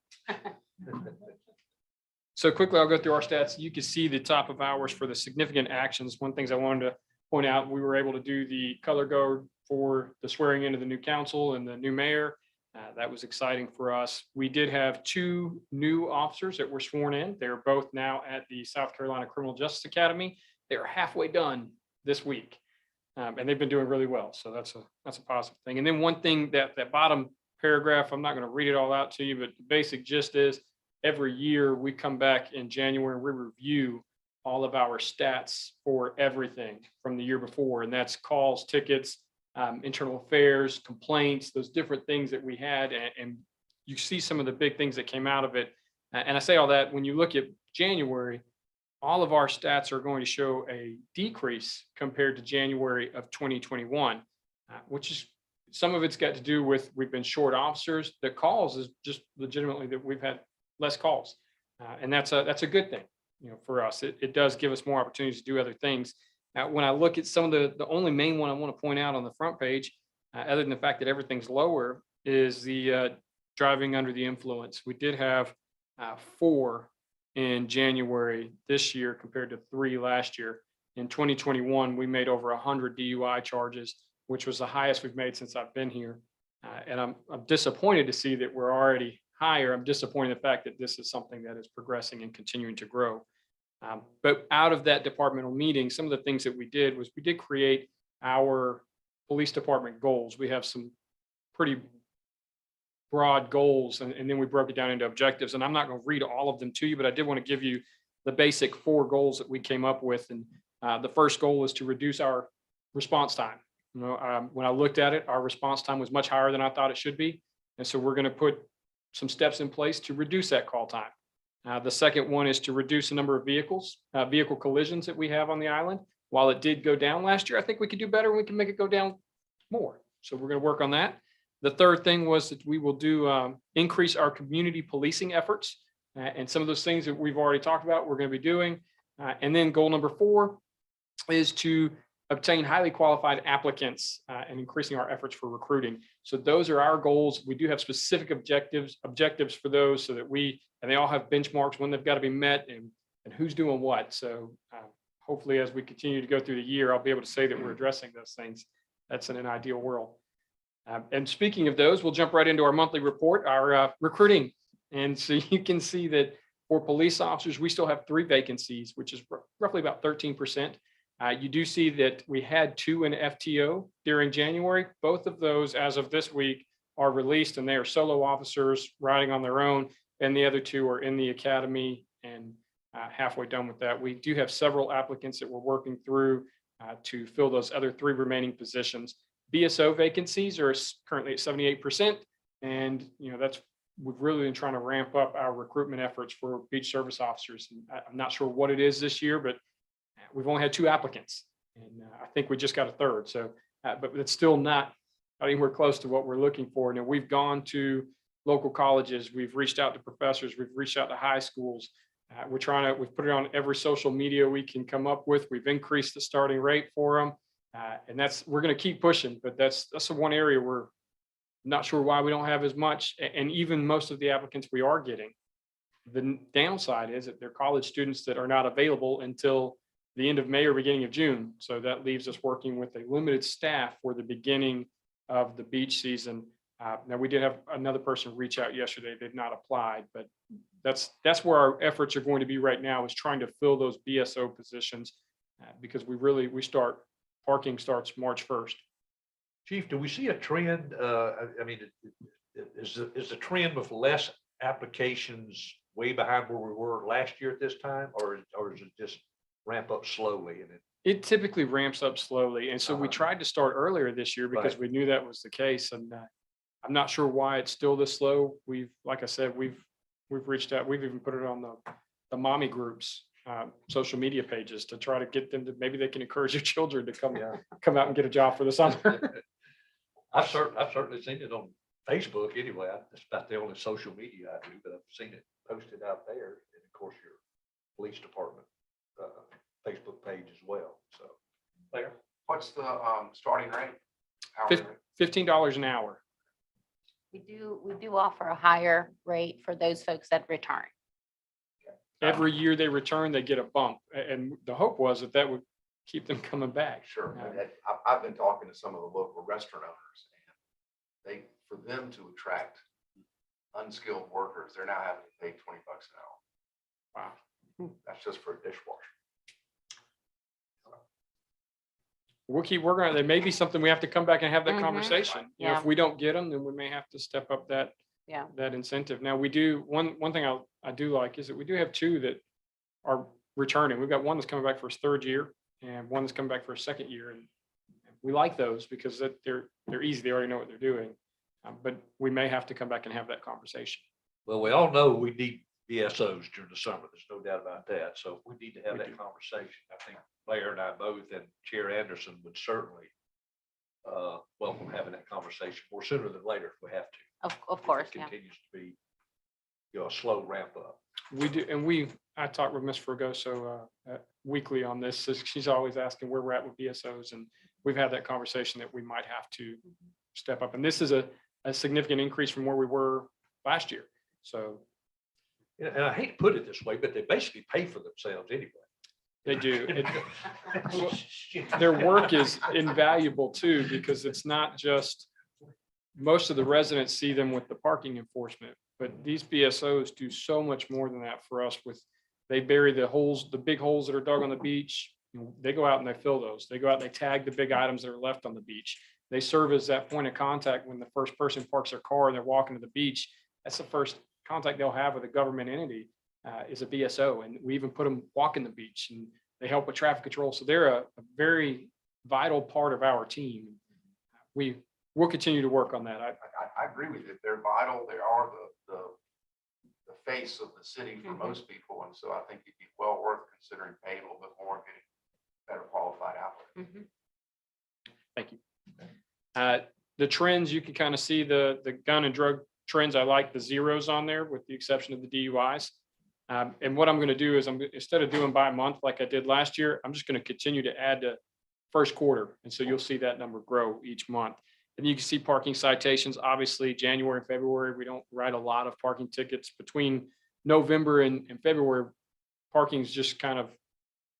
So quickly, I'll go through our stats. You can see the top of hours for the significant actions. One thing I wanted to point out, we were able to do the color guard for the swearing in of the new council and the new mayor. That was exciting for us. We did have 2 new officers that were sworn in. They're both now at the South Carolina Criminal Justice Academy. They are halfway done this week. And they've been doing really well. So that's a positive thing. And then one thing that bottom paragraph, I'm not going to read it all out to you, but the basic gist is every year we come back in January and we review all of our stats for everything from the year before. And that's calls, tickets, internal affairs, complaints, those different things that we had. And you see some of the big things that came out of it. And I say all that when you look at January, all of our stats are going to show a decrease compared to January of 2021, which is some of it's got to do with we've been short officers. The calls is just legitimately that we've had less calls. And that's a good thing, for us. It does give us more opportunities to do other things. Now, when I look at some of the only main one I want to point out on the front page, other than the fact that everything's lower, is the driving under the influence. We did have 4 in January this year compared to 3 last year. In 2021, we made over 100 DUI charges, which was the highest we've made since I've been here. And I'm disappointed to see that we're already higher. I'm disappointed in the fact that this is something that is progressing and continuing to grow. But out of that departmental meeting, some of the things that we did was we did create our police department goals. We have some pretty broad goals, and then we broke it down into objectives. And I'm not going to read all of them to you, but I did want to give you the basic 4 goals that we came up with. And the first goal is to reduce our response time. When I looked at it, our response time was much higher than I thought it should be. And so we're going to put some steps in place to reduce that call time. The second one is to reduce the number of vehicle collisions that we have on the island. While it did go down last year, I think we could do better and we can make it go down more. So we're going to work on that. The third thing was that we will do increase our community policing efforts. And some of those things that we've already talked about, we're going to be doing. And then goal number 4 is to obtain highly qualified applicants and increasing our efforts for recruiting. So those are our goals. We do have specific objectives for those so that and they all have benchmarks when they've got to be met and who's doing what. So hopefully, as we continue to go through the year, I'll be able to say that we're addressing those things. That's in an ideal world. And speaking of those, we'll jump right into our monthly report, our recruiting. And so you can see that for police officers, we still have 3 vacancies, which is roughly about 13%. You do see that we had 2 in FTO during January. Both of those, as of this week, are released, and they are solo officers riding on their own. And the other 2 are in the academy and halfway done with that. We do have several applicants that we're working through to fill those other 3 remaining positions. BSO vacancies are currently at 78%. And, we've really been trying to ramp up our recruitment efforts for beach service officers. And I'm not sure what it is this year, but we've only had 2 applicants. And I think we just got a 3rd. So, but it's still not anywhere close to what we're looking for. Now, we've gone to local colleges. We've reached out to professors. We've reached out to high schools. We've put it on every social media we can come up with. We've increased the starting rate for them. And we're going to keep pushing, but that's the one area we're not sure why we don't have as much. And even most of the applicants we are getting, the downside is that they're college students that are not available until the end of May or beginning of June. So that leaves us working with a limited staff for the beginning of the beach season. Now, we did have another person reach out yesterday. They've not applied, but that's where our efforts are going to be right now, is trying to fill those BSO positions because parking starts March 1st. Chief, do we see a trend? Is the trend with less applications way behind where we were last year at this time, or is it just ramp up slowly? And It typically ramps up slowly. And so we tried to start earlier this year because Right. we knew that was the case. And I'm not sure why it's still this slow. Like I said, we've reached out. We've even put it on the mommy groups, social media pages to try to get them to, maybe they can encourage your children to come out and get a job for the summer. I've certainly seen it on Facebook anyway. That's about the only social media I do, but I've seen it posted out there. And of course, your police department Facebook page as well. So there. What's the starting rate? Hourly rate? $15 an hour. We do offer a higher rate for those folks that return. Every year they return, they get a bump. And the hope was that would keep them coming back. Sure. I've been talking to some of the local restaurant owners, and for them to attract unskilled workers, they're now having to pay $20 an hour. Wow. That's just for a dishwasher. We'll keep working on it. There may be something we have to come back and have that Mhm. conversation. Yeah. If we don't get them, then we may have to step up that Yeah. that incentive. Now, we do, one thing I do like is that we do have 2 that are returning. We've got one that's coming back for his 3rd year and one that's coming back for his 2nd year. And we like those because they're easy. They already know what they're doing. But we may have to come back and have that conversation. Well, we all know we need BSOs during the summer. There's no doubt about that. So we need to have We that do. conversation. I think Blair and I both, and Chair Anderson would certainly welcome having that conversation more sooner than later if we have to. Of If it course, yeah. continues to be, a slow ramp up. We do, and I talk with Ms. Fregoso weekly on this. So she's always asking where we're at with BSOs, and we've had that conversation that we might have to step up. And this is a significant increase from where we were last year. So And I hate to put it this way, but they basically pay for themselves anyway. they do. Their work is invaluable too, because it's not just, most of the residents see them with the parking enforcement, but these BSOs do so much more than that for us. They bury the holes, the big holes that are dug on the beach. They go out and they fill those. They go out and they tag the big items that are left on the beach. They serve as that point of contact when the first person parks their car and they're walking to the beach. That's the first contact they'll have with a government entity is a BSO. And we even put them walking the beach, and they help with traffic control. So they're a very vital part of our team. We'll continue to work on that. I agree with you. They're vital. They are the face of the city for most people. And so I think it'd be well worth considering paying a little bit more, and getting better qualified applicants. Thank you. The trends, you can kind of see the gun and drug trends. I like the zeros on there with the exception of the DUIs. And what I'm going to do is instead of doing by month like I did last year, I'm just going to continue to add to first quarter. And so you'll see that number grow each month. And you can see parking citations. Obviously, January and February, we don't write a lot of parking tickets. Between November and February, parking is just kind of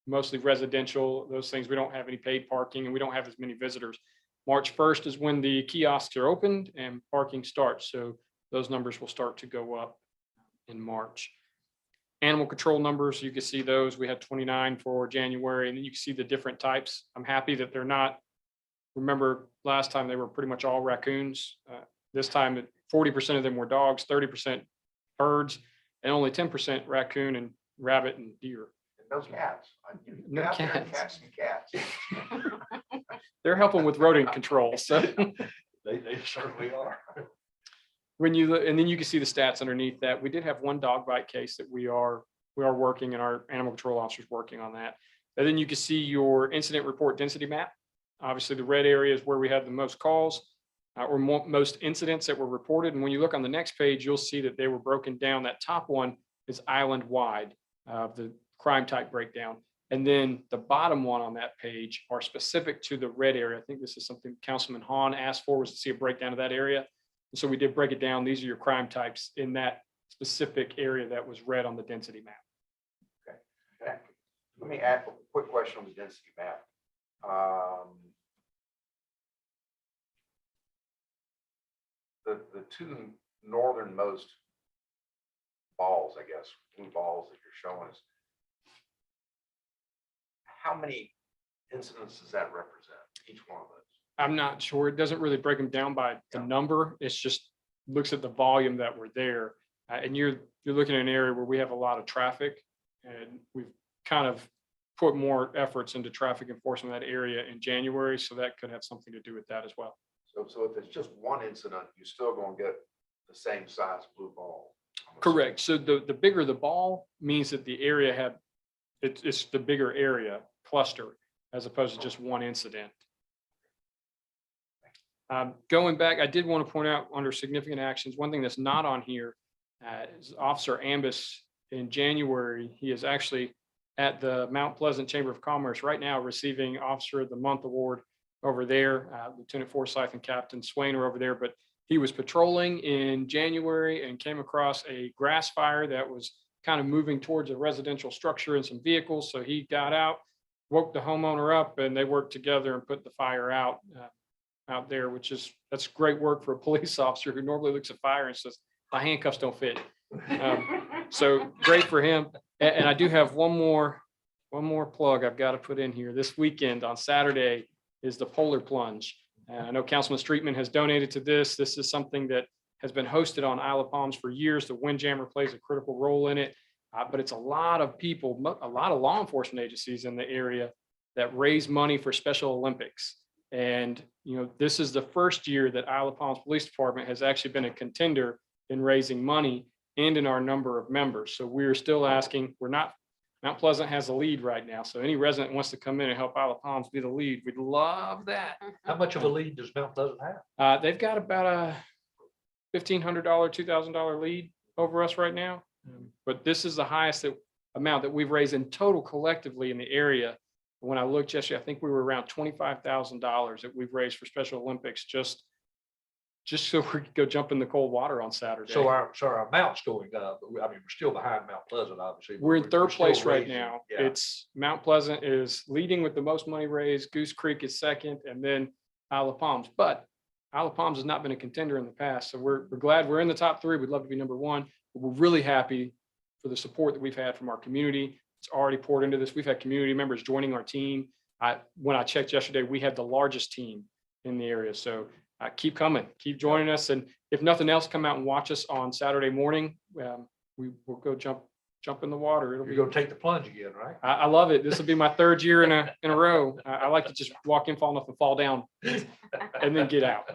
mostly residential, those things. We don't have any paid parking and we don't have as many visitors. March 1st is when the kiosks are opened and parking starts. So those numbers will start to go up in March. Animal control numbers, you can see those. We had 29 for January, and then you can see the different types. I'm happy that they're not, remember last time they were pretty much all raccoons. This time, 40% of them were dogs, 30% birds, and only 10% raccoon and rabbit and deer. And no cats. No Get out there and cats. catch some cats. They're helping with rodent control. So They certainly are. when you look, and then you can see the stats underneath that. We did have one dog bite case that we are working, and our animal control officer's working on that. And then you can see your incident report density map. Obviously, the red area is where we had the most calls or most incidents that were reported. And when you look on the next page, you'll see that they were broken down. That top one is island wide, the crime type breakdown. And then the bottom one on that page are specific to the red area. I think this is something Councilman Hahn asked for, was to see a breakdown of that area. And so we did break it down. These are your crime types in that specific area that was red on the density map. Okay. Let me add a quick question on the density map. The two northernmost balls, I guess, blue balls that you're showing us, how many incidents does that represent, each one of those? I'm not sure. It doesn't really break them down by the number. It's just looks at the volume that were there. And you're looking at an area where we have a lot of traffic, and we've kind of put more efforts into traffic enforcement in that area in January. So that could have something to do with that as well. So if it's just one incident, you're still going to get the same size blue ball. Correct. So the bigger the ball means that the area had, it's the bigger area cluster as opposed to just one incident. Going back, I did want to point out under significant actions, one thing that's not on here is Officer Ambus in January. He is actually at the Mount Pleasant Chamber of Commerce right now receiving Officer of the Month award over there. Lieutenant Forsyth and Captain Swain are over there, but he was patrolling in January and came across a grass fire that was kind of moving towards a residential structure and some vehicles. So he got out, woke the homeowner up, and they worked together and put the fire out there, that's great work for a police officer who normally looks at fire and says, the handcuffs don't fit. So great for him. And I do have one more plug I've got to put in here. This weekend on Saturday is the Polar Plunge. I know Councilman Streetman has donated to this. This is something that has been hosted on Isle of Palms for years. The Windjammer plays a critical role in it, but it's a lot of people, a lot of law enforcement agencies in the area that raise money for Special Olympics. And, this is the first year that Isle of Palms Police Department has actually been a contender in raising money and in our number of members. So we're still asking, Mount Pleasant has a lead right now. So any resident wants to come in and help Isle of Palms be the lead, we'd love that. How much of a lead does Mount Pleasant have? They've got about a $1,500, $2,000 lead over us right now. But this is the highest amount that we've raised in total collectively in the area. When I looked yesterday, I think we were around $25,000 that we've raised for Special Olympics, just so we could go jump in the cold water on Saturday. So our amount's going up. But we're still behind Mount Pleasant, obviously. We're in third still place right raising. now. Yeah. It's Mount Pleasant is leading with the most money raised. Goose Creek is second, and then Isle of Palms. But Isle of Palms has not been a contender in the past. So we're glad we're in the top three. We'd love to be number one. But we're really happy for the support that we've had from our community. It's already poured into this. We've had community members joining our team. When I checked yesterday, we had the largest team in the area. So keep coming, keep joining us. And if nothing else, come out and watch us on Saturday morning. We will go jump in the water. You're going to take the plunge again, right? I love it. This will be my third year in a row. I like to just walk in, fall enough and fall down and then get out.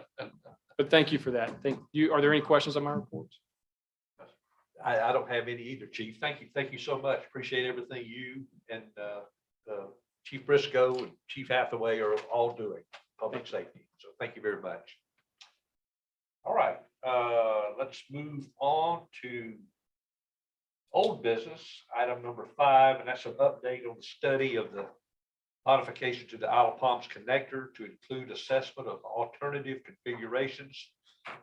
But thank you for that. Thank you. Are there any questions on my reports? I don't have any either, Chief. Thank you so much. Appreciate everything you and Chief Briscoe and Chief Hathaway are all doing public safety. So thank you very much. All right, let's move on to old business, item number 5, and that's an update on the study of the modification to the Isle of Palms connector to include assessment of alternative configurations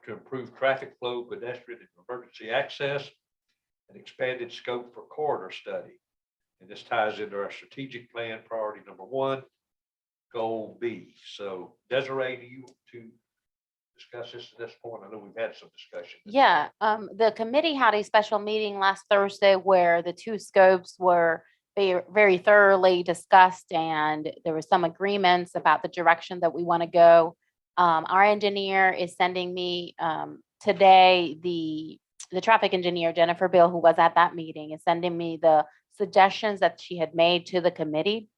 to improve traffic flow, pedestrian and emergency access, and expanded scope for corridor study. And this ties into our strategic plan priority number 1, goal B. So Desiree, do you want to discuss this at this point? I know we've had some discussion. Yeah, the committee had a special meeting last Thursday where the 2 scopes were very thoroughly discussed, and there were some agreements about the direction that we want to go. Our engineer is sending me today, the traffic engineer, Jennifer Bill, who was at that meeting, is sending me the suggestions that she had made to the committee.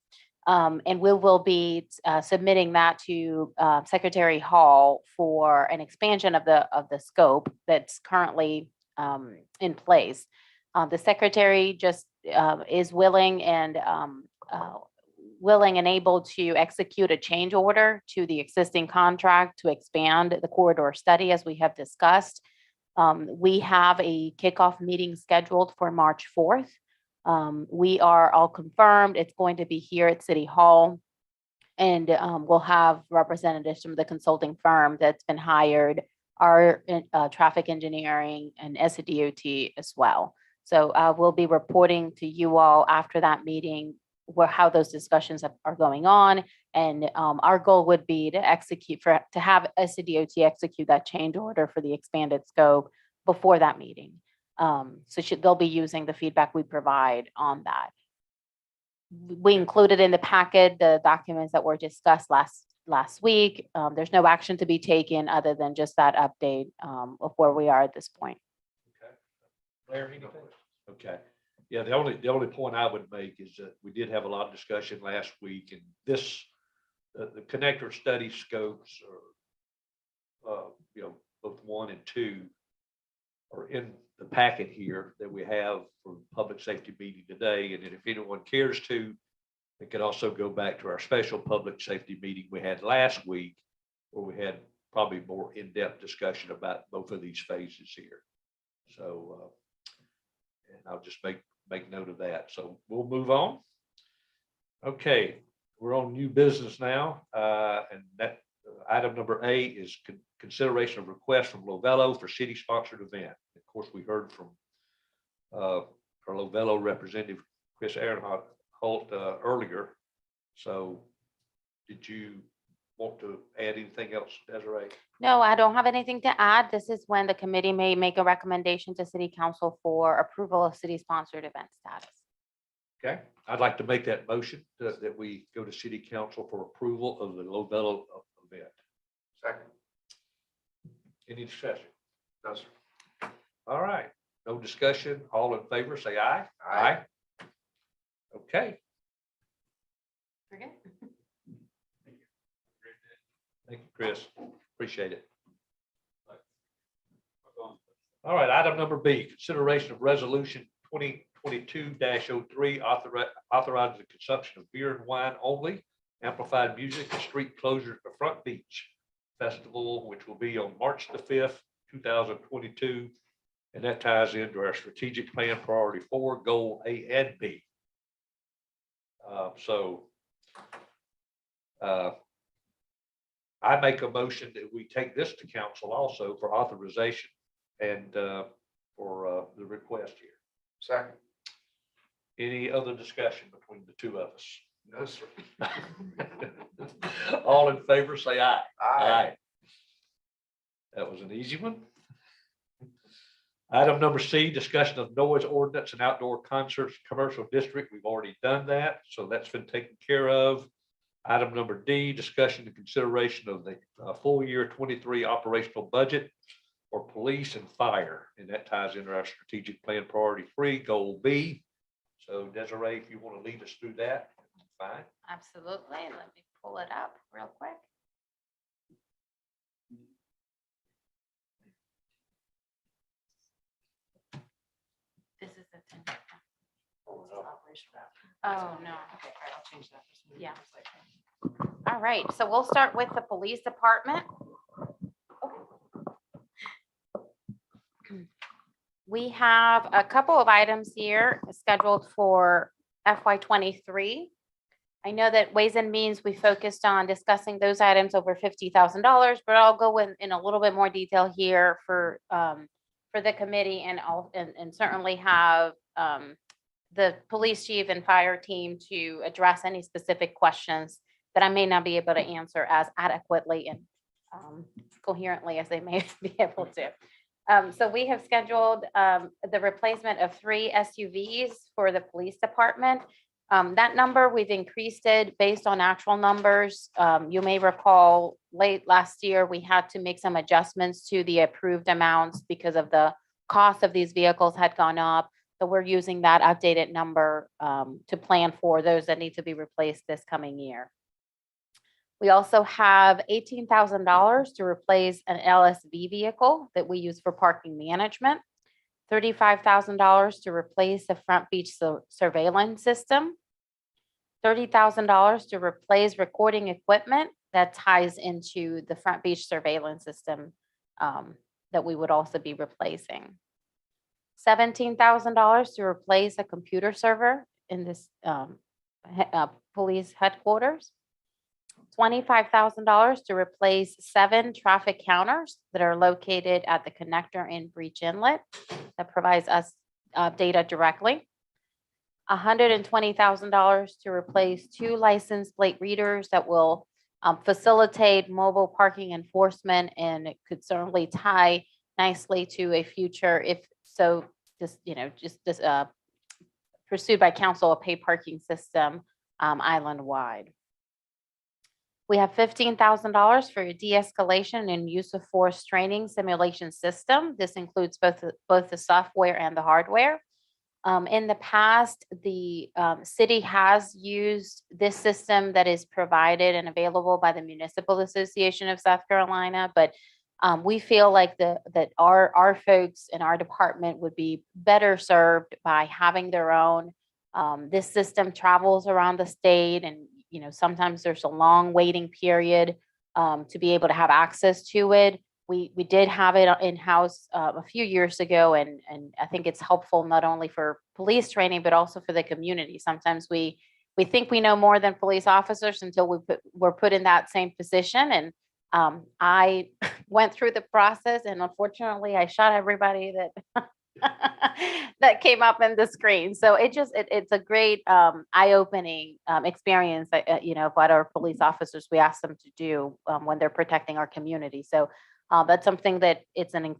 And we will be submitting that to Secretary Hall for an expansion of the scope that's currently in place. The secretary just is willing and able to execute a change order to the existing contract to expand the corridor study, as we have discussed. We have a kickoff meeting scheduled for March 4th. We are all confirmed. It's going to be here at City Hall. And we'll have representatives from the consulting firm that's been hired, our traffic engineering and SDOT as well. So we'll be reporting to you all after that meeting how those discussions are going on. And our goal would be to have SDOT execute that change order for the expanded scope before that meeting. So they'll be using the feedback we provide on that. We included in the packet the documents that were discussed last week. There's no action to be taken other than just that update of where we are at this point. Okay. Blair, anything? Okay. Yeah, the only point I would make is that we did have a lot of discussion last week, and this, the connector study scopes are, both 1 and 2 are in the packet here that we have for the public safety meeting today. And then if anyone cares to, they could also go back to our special public safety meeting we had last week, where we had probably more in-depth discussion about both of these phases here. So, and I'll just make note of that. So we'll move on. Okay, we're on new business now. And that item number A is consideration of request from Lovello for city-sponsored event. Of course, we heard from our Lovello representative, Chris Aaronholt, earlier. So did you want to add anything else, Desiree? No, I don't have anything to add. This is when the committee may make a recommendation to City Council for approval of city-sponsored event status. Okay, I'd like to make that motion that we go to City Council for approval of the Lovello event. Second. Any discussion? No, sir. All right, no discussion. All in favor, say aye. Aye. Okay, Okay. thank you, Chris. Appreciate it. All right, item number B, consideration of resolution 2022-03, authorizing the consumption of beer and wine only, amplified music, and street closure at the Front Beach Festival, which will be on March the 5th, 2022. And that ties into our strategic plan priority 4, goal A and B. I make a motion that we take this to council also for authorization and for the request here. Second. Any other discussion between the two of us? No, sir. All in favor, say aye. Aye. That was an easy one. Item number C, discussion of noise ordinance and outdoor concerts, commercial district. We've already done that, so that's been taken care of. Item number D, discussion and consideration of the full year 23 operational budget for police and fire. And that ties into our strategic plan priority 3, goal B. So Desiree, if you want to lead us through that, fine. Absolutely. Let me pull it up real quick. This is the 10. Oh, no. Okay, all right, I'll change that. Yeah. All right, so we'll start with the police department. We have a couple of items here scheduled for FY23. I know that Ways and Means, we focused on discussing those items over $50,000, but I'll go in a little bit more detail here for the committee and certainly have the police chief and fire team to address any specific questions that I may not be able to answer as adequately and coherently as they may be able to. So we have scheduled the replacement of 3 SUVs for the police department. That number, we've increased it based on actual numbers. You may recall late last year, we had to make some adjustments to the approved amounts because of the cost of these vehicles had gone up. So we're using that updated number to plan for those that need to be replaced this coming year. We also have $18,000 to replace an LSV vehicle that we use for parking management. $35,000 to replace the front beach surveillance system. $30,000 to replace recording equipment that ties into the front beach surveillance system that we would also be replacing. $17,000 to replace a computer server in this police headquarters. $25,000 to replace 7 traffic counters that are located at the connector in Breach Inlet that provides us data directly. $120,000 to replace 2 license plate readers that will facilitate mobile parking enforcement, and it could certainly tie nicely to a future, if so, just pursued by council, a pay parking system island-wide. We have $15,000 for a de-escalation and use of force training simulation system. This includes both the software and the hardware. In the past, the city has used this system that is provided and available by the Municipal Association of South Carolina, but we feel like that our folks in our department would be better served by having their own. This system travels around the state, and sometimes there's a long waiting period to be able to have access to it. We did have it in-house a few years ago, and I think it's helpful not only for police training, but also for the community. Sometimes we think we know more than police officers until we're put in that same position. And I went through the process, and unfortunately I shot everybody that that came up in the screen. So it's a great eye-opening experience, what our police officers, we ask them to do when they're protecting our community. So that's something that it's an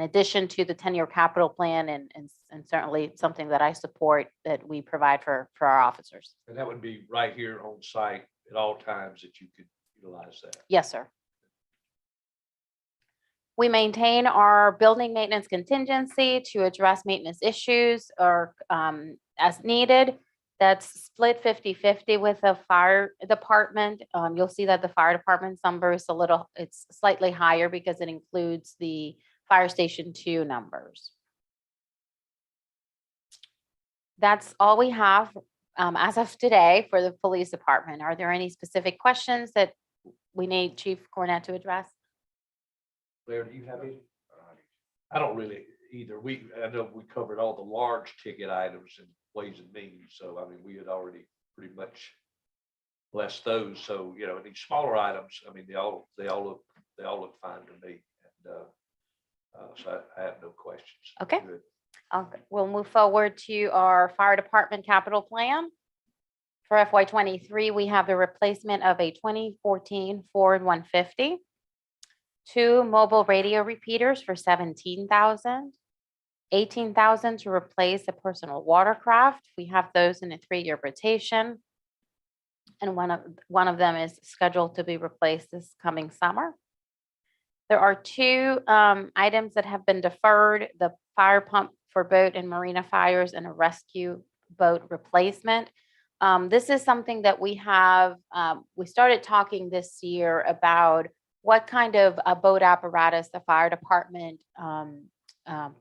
addition to the 10-year capital plan, and certainly something that I support, that we provide for our officers. And that would be right here on site at all times that you could utilize that. Yes, sir. We maintain our building maintenance contingency to address maintenance issues or as needed. That's split 50-50 with the fire department. You'll see that the fire department's number is it's slightly higher because it includes the Fire Station 2 numbers. That's all we have as of today for the police department. Are there any specific questions that we need Chief Cornett to address? Blair, do you have any? I don't really either. I know we covered all the large ticket items and Ways and Means. So, I mean, we had already pretty much blessed those. So, these smaller items, I mean, they all look fine to me. And so I have no questions. Okay. Good. We'll move forward to our fire department capital plan. For FY23, we have the replacement of a 2014 Ford 150. 2 mobile radio repeaters for $17,000, $18,000 to replace a personal watercraft. We have those in a 3-year rotation, and one of them is scheduled to be replaced this coming summer. There are 2 items that have been deferred: the fire pump for boat and marina fires and a rescue boat replacement. This is something that we started talking this year about what kind of a boat apparatus the fire department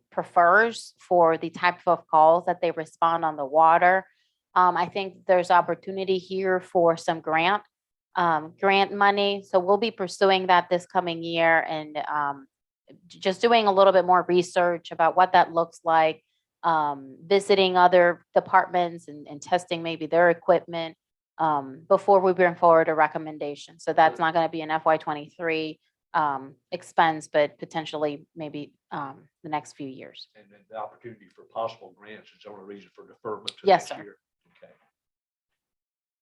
prefers for the type of calls that they respond on the water. I think there's opportunity here for some grant money. So we'll be pursuing that this coming year, and just doing a little bit more research about what that looks like, visiting other departments and testing maybe their equipment. before we bring forward a recommendation. So that's not going to be an FY '23 expense, but potentially maybe the next few years. And then the opportunity for possible grants is the only reason for deferment to Yes, next sir. year.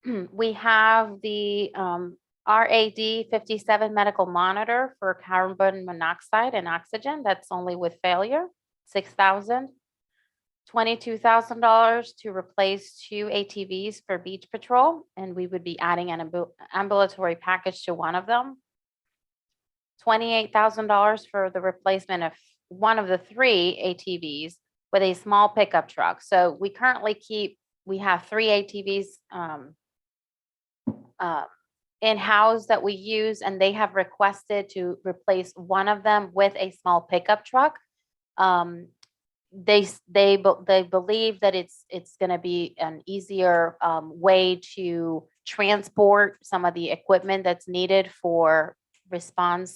Okay. We have the RAD 57 medical monitor for carbon monoxide and oxygen. That's only with failure, $6,000. $22,000 to replace 2 ATVs for beach patrol, and we would be adding an ambulatory package to one of them. $28,000 for the replacement of one of the 3 ATVs with a small pickup truck. So we currently we have 3 ATVs in-house that we use, and they have requested to replace one of them with a small pickup truck. They believe that it's going to be an easier way to transport some of the equipment that's needed for responding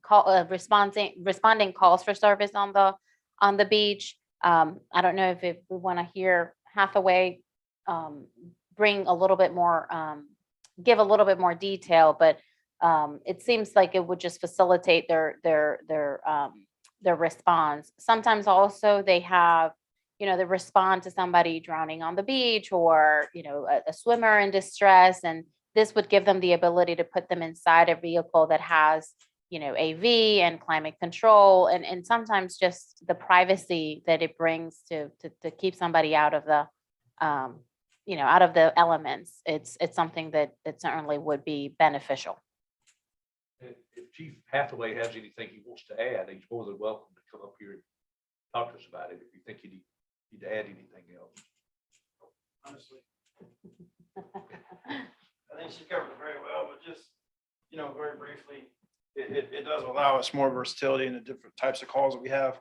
calls for service on the beach. I don't know if we want to hear Hathaway bring a little bit more, give a little bit more detail, but it seems like it would just facilitate their response. Sometimes also they have, they respond to somebody drowning on the beach or, a swimmer in distress. And this would give them the ability to put them inside a vehicle that has, AV and climate control and sometimes just the privacy that it brings to keep somebody out of the, out of the elements. It's something that certainly would be beneficial. If Chief Hathaway has anything he wants to add, he's more than welcome to come up here and talk to us about it if you think you need to add anything else. Honestly, I think she covered it very well, but just, very briefly, it does allow us more versatility in the different types of calls that we have.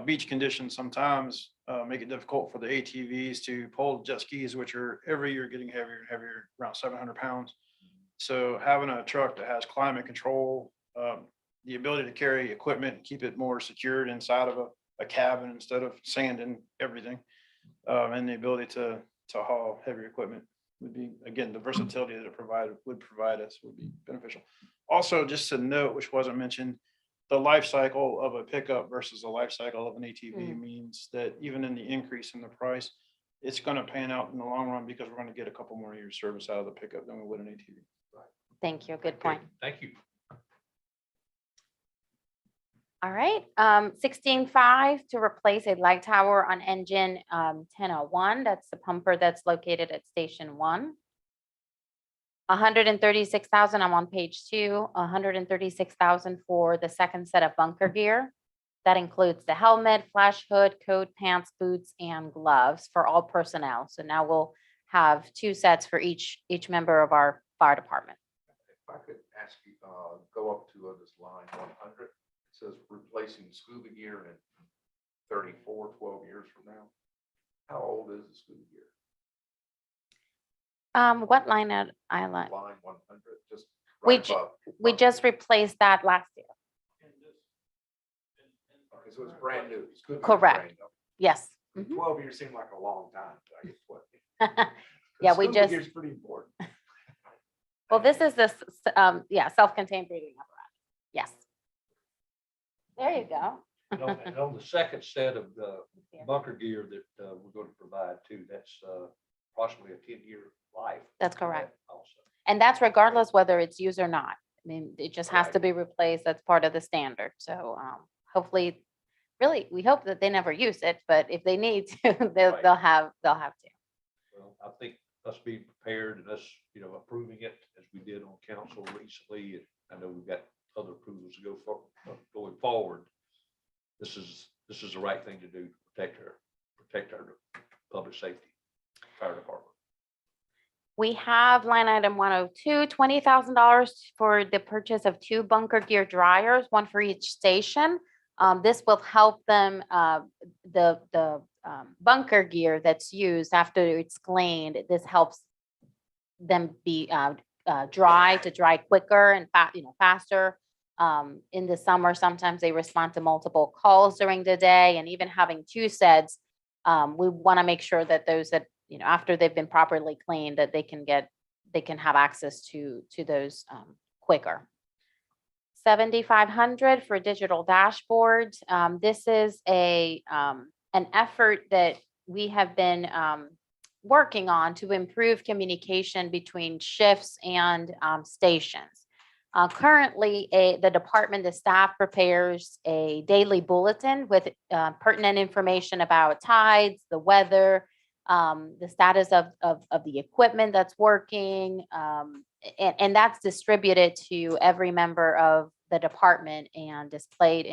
Beach conditions sometimes make it difficult for the ATVs to pull jet skis, which are every year getting heavier and heavier, around 700 pounds. So having a truck that has climate control, the ability to carry equipment, and keep it more secured inside of a cabin instead of sanding everything, and the ability to haul heavy equipment would be, again, the versatility that it would provide us would be beneficial. Also, just to note, which wasn't mentioned, the life cycle of a pickup versus the life cycle of an ATV means that even in the increase in the price, it's going to pan out in the long run because we're going to get a couple more years service out of the pickup than we would an ATV. Thank you. Good point. Thank you. All right, 16.5 to replace a light tower on engine 1001. That's the pumper that's located at Station 1. 136,000, I'm on page 2, 136,000 for the second set of bunker gear. That includes the helmet, flash hood, coat, pants, boots, and gloves for all personnel. So now we'll have 2 sets for each member of our fire department. If I could ask you, go up to this line 100, it says replacing scuba gear in 12 years from now. How old is the scuba gear? What line at Island? Line 100, just We right above. We just replaced that last year. Okay, so it's brand new. Scuba gear is Correct. brand new. Yes. Mhm. 12 years seemed like a long time. I guess what? Yeah, we Scuba just, gear's pretty important. well, this is this, self-contained breathing apparatus. Yes. There you go. And on the second set of the bunker gear that we're going to provide too, that's approximately a 10-year life. That's correct. Also. And that's regardless whether it's used or not. I mean, it just has to Right. be replaced. That's part of the standard. So hopefully, really, we hope that they never use it, but if they need to, they'll Right. have to. Well, I think us being prepared and us, approving it as we did on council recently, and I know we've got other approvals to go for going forward. This is the right thing to do to protect our public safety, fire department. We have line item 102, $20,000 for the purchase of 2 bunker gear dryers, one for each station. This will help them, the bunker gear that's used after it's cleaned. This helps them be dry quicker and faster. In the summer, sometimes they respond to multiple calls during the day, and even having 2 sets, we want to make sure that those that after they've been properly cleaned, that they can have access to those quicker. 7,500 for digital dashboards. This is an effort that we have been working on to improve communication between shifts and stations. Currently, the department, the staff prepares a daily bulletin with pertinent information about tides, the weather, the status of the equipment that's working, and that's distributed to every member of the department and displayed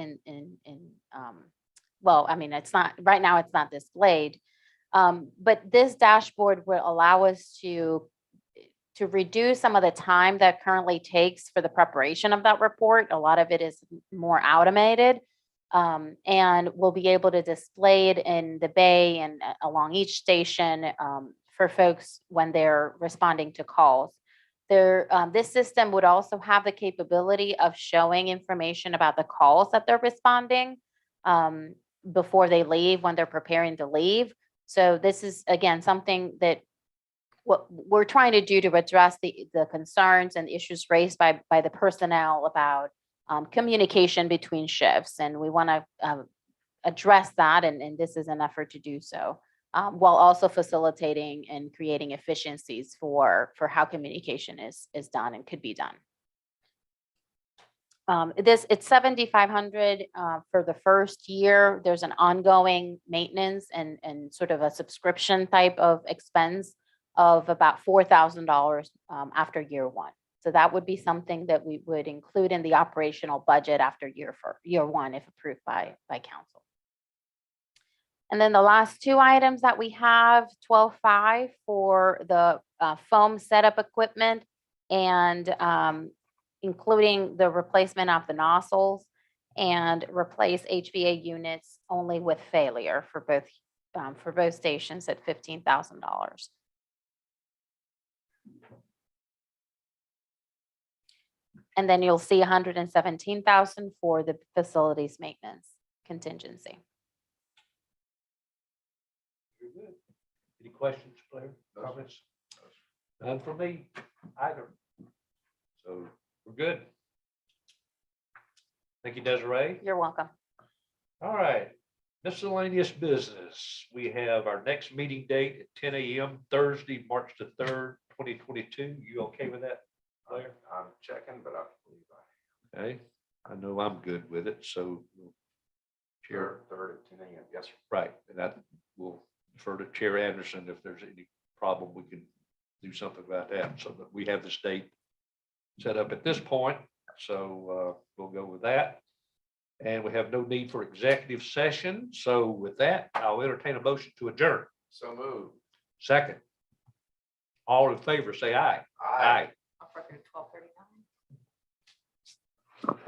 well, I mean, it's not, right now it's not displayed. But this dashboard will allow us to reduce some of the time that currently takes for the preparation of that report. A lot of it is more automated. And we'll be able to display it in the bay and along each station for folks when they're responding to calls. This system would also have the capability of showing information about the calls that they're responding before they leave, when they're preparing to leave. So this is, again, something that what we're trying to do to address the concerns and issues raised by the personnel about communication between shifts. And we want to address that, and this is an effort to do so, while also facilitating and creating efficiencies for how communication is done and could be done. It's 7,500 for the first year. There's an ongoing maintenance and sort of a subscription type of expense of about $4,000 after year one. So that would be something that we would include in the operational budget after year one, if approved by council. And then the last two items that we have, 12.5 for the foam setup equipment and including the replacement of the nozzles, and replace HVA units only with failure for both stations at $15,000. And then you'll see 117,000 for the facilities maintenance contingency. Very good. Any questions, Blair? Comments? None for me either. So we're good. Thank you, Desiree. You're welcome. All right. Miscellaneous business. We have our next meeting date at 10 a.m. Thursday, March the 3rd, 2022. You okay with that, Blair? I'm checking, but I believe Okay. I know I'm good with it, so we'll Chair, third at 10 a.m. Yes, sir. right, and that will defer to Chair Anderson if there's any problem, we can do something about that. So that we have this date set up at this point, so we'll go with that. And we have no need for executive session. So with that, I'll entertain a motion to adjourn. So moved. Second. All in favor, say aye. Aye. I'll 12:39.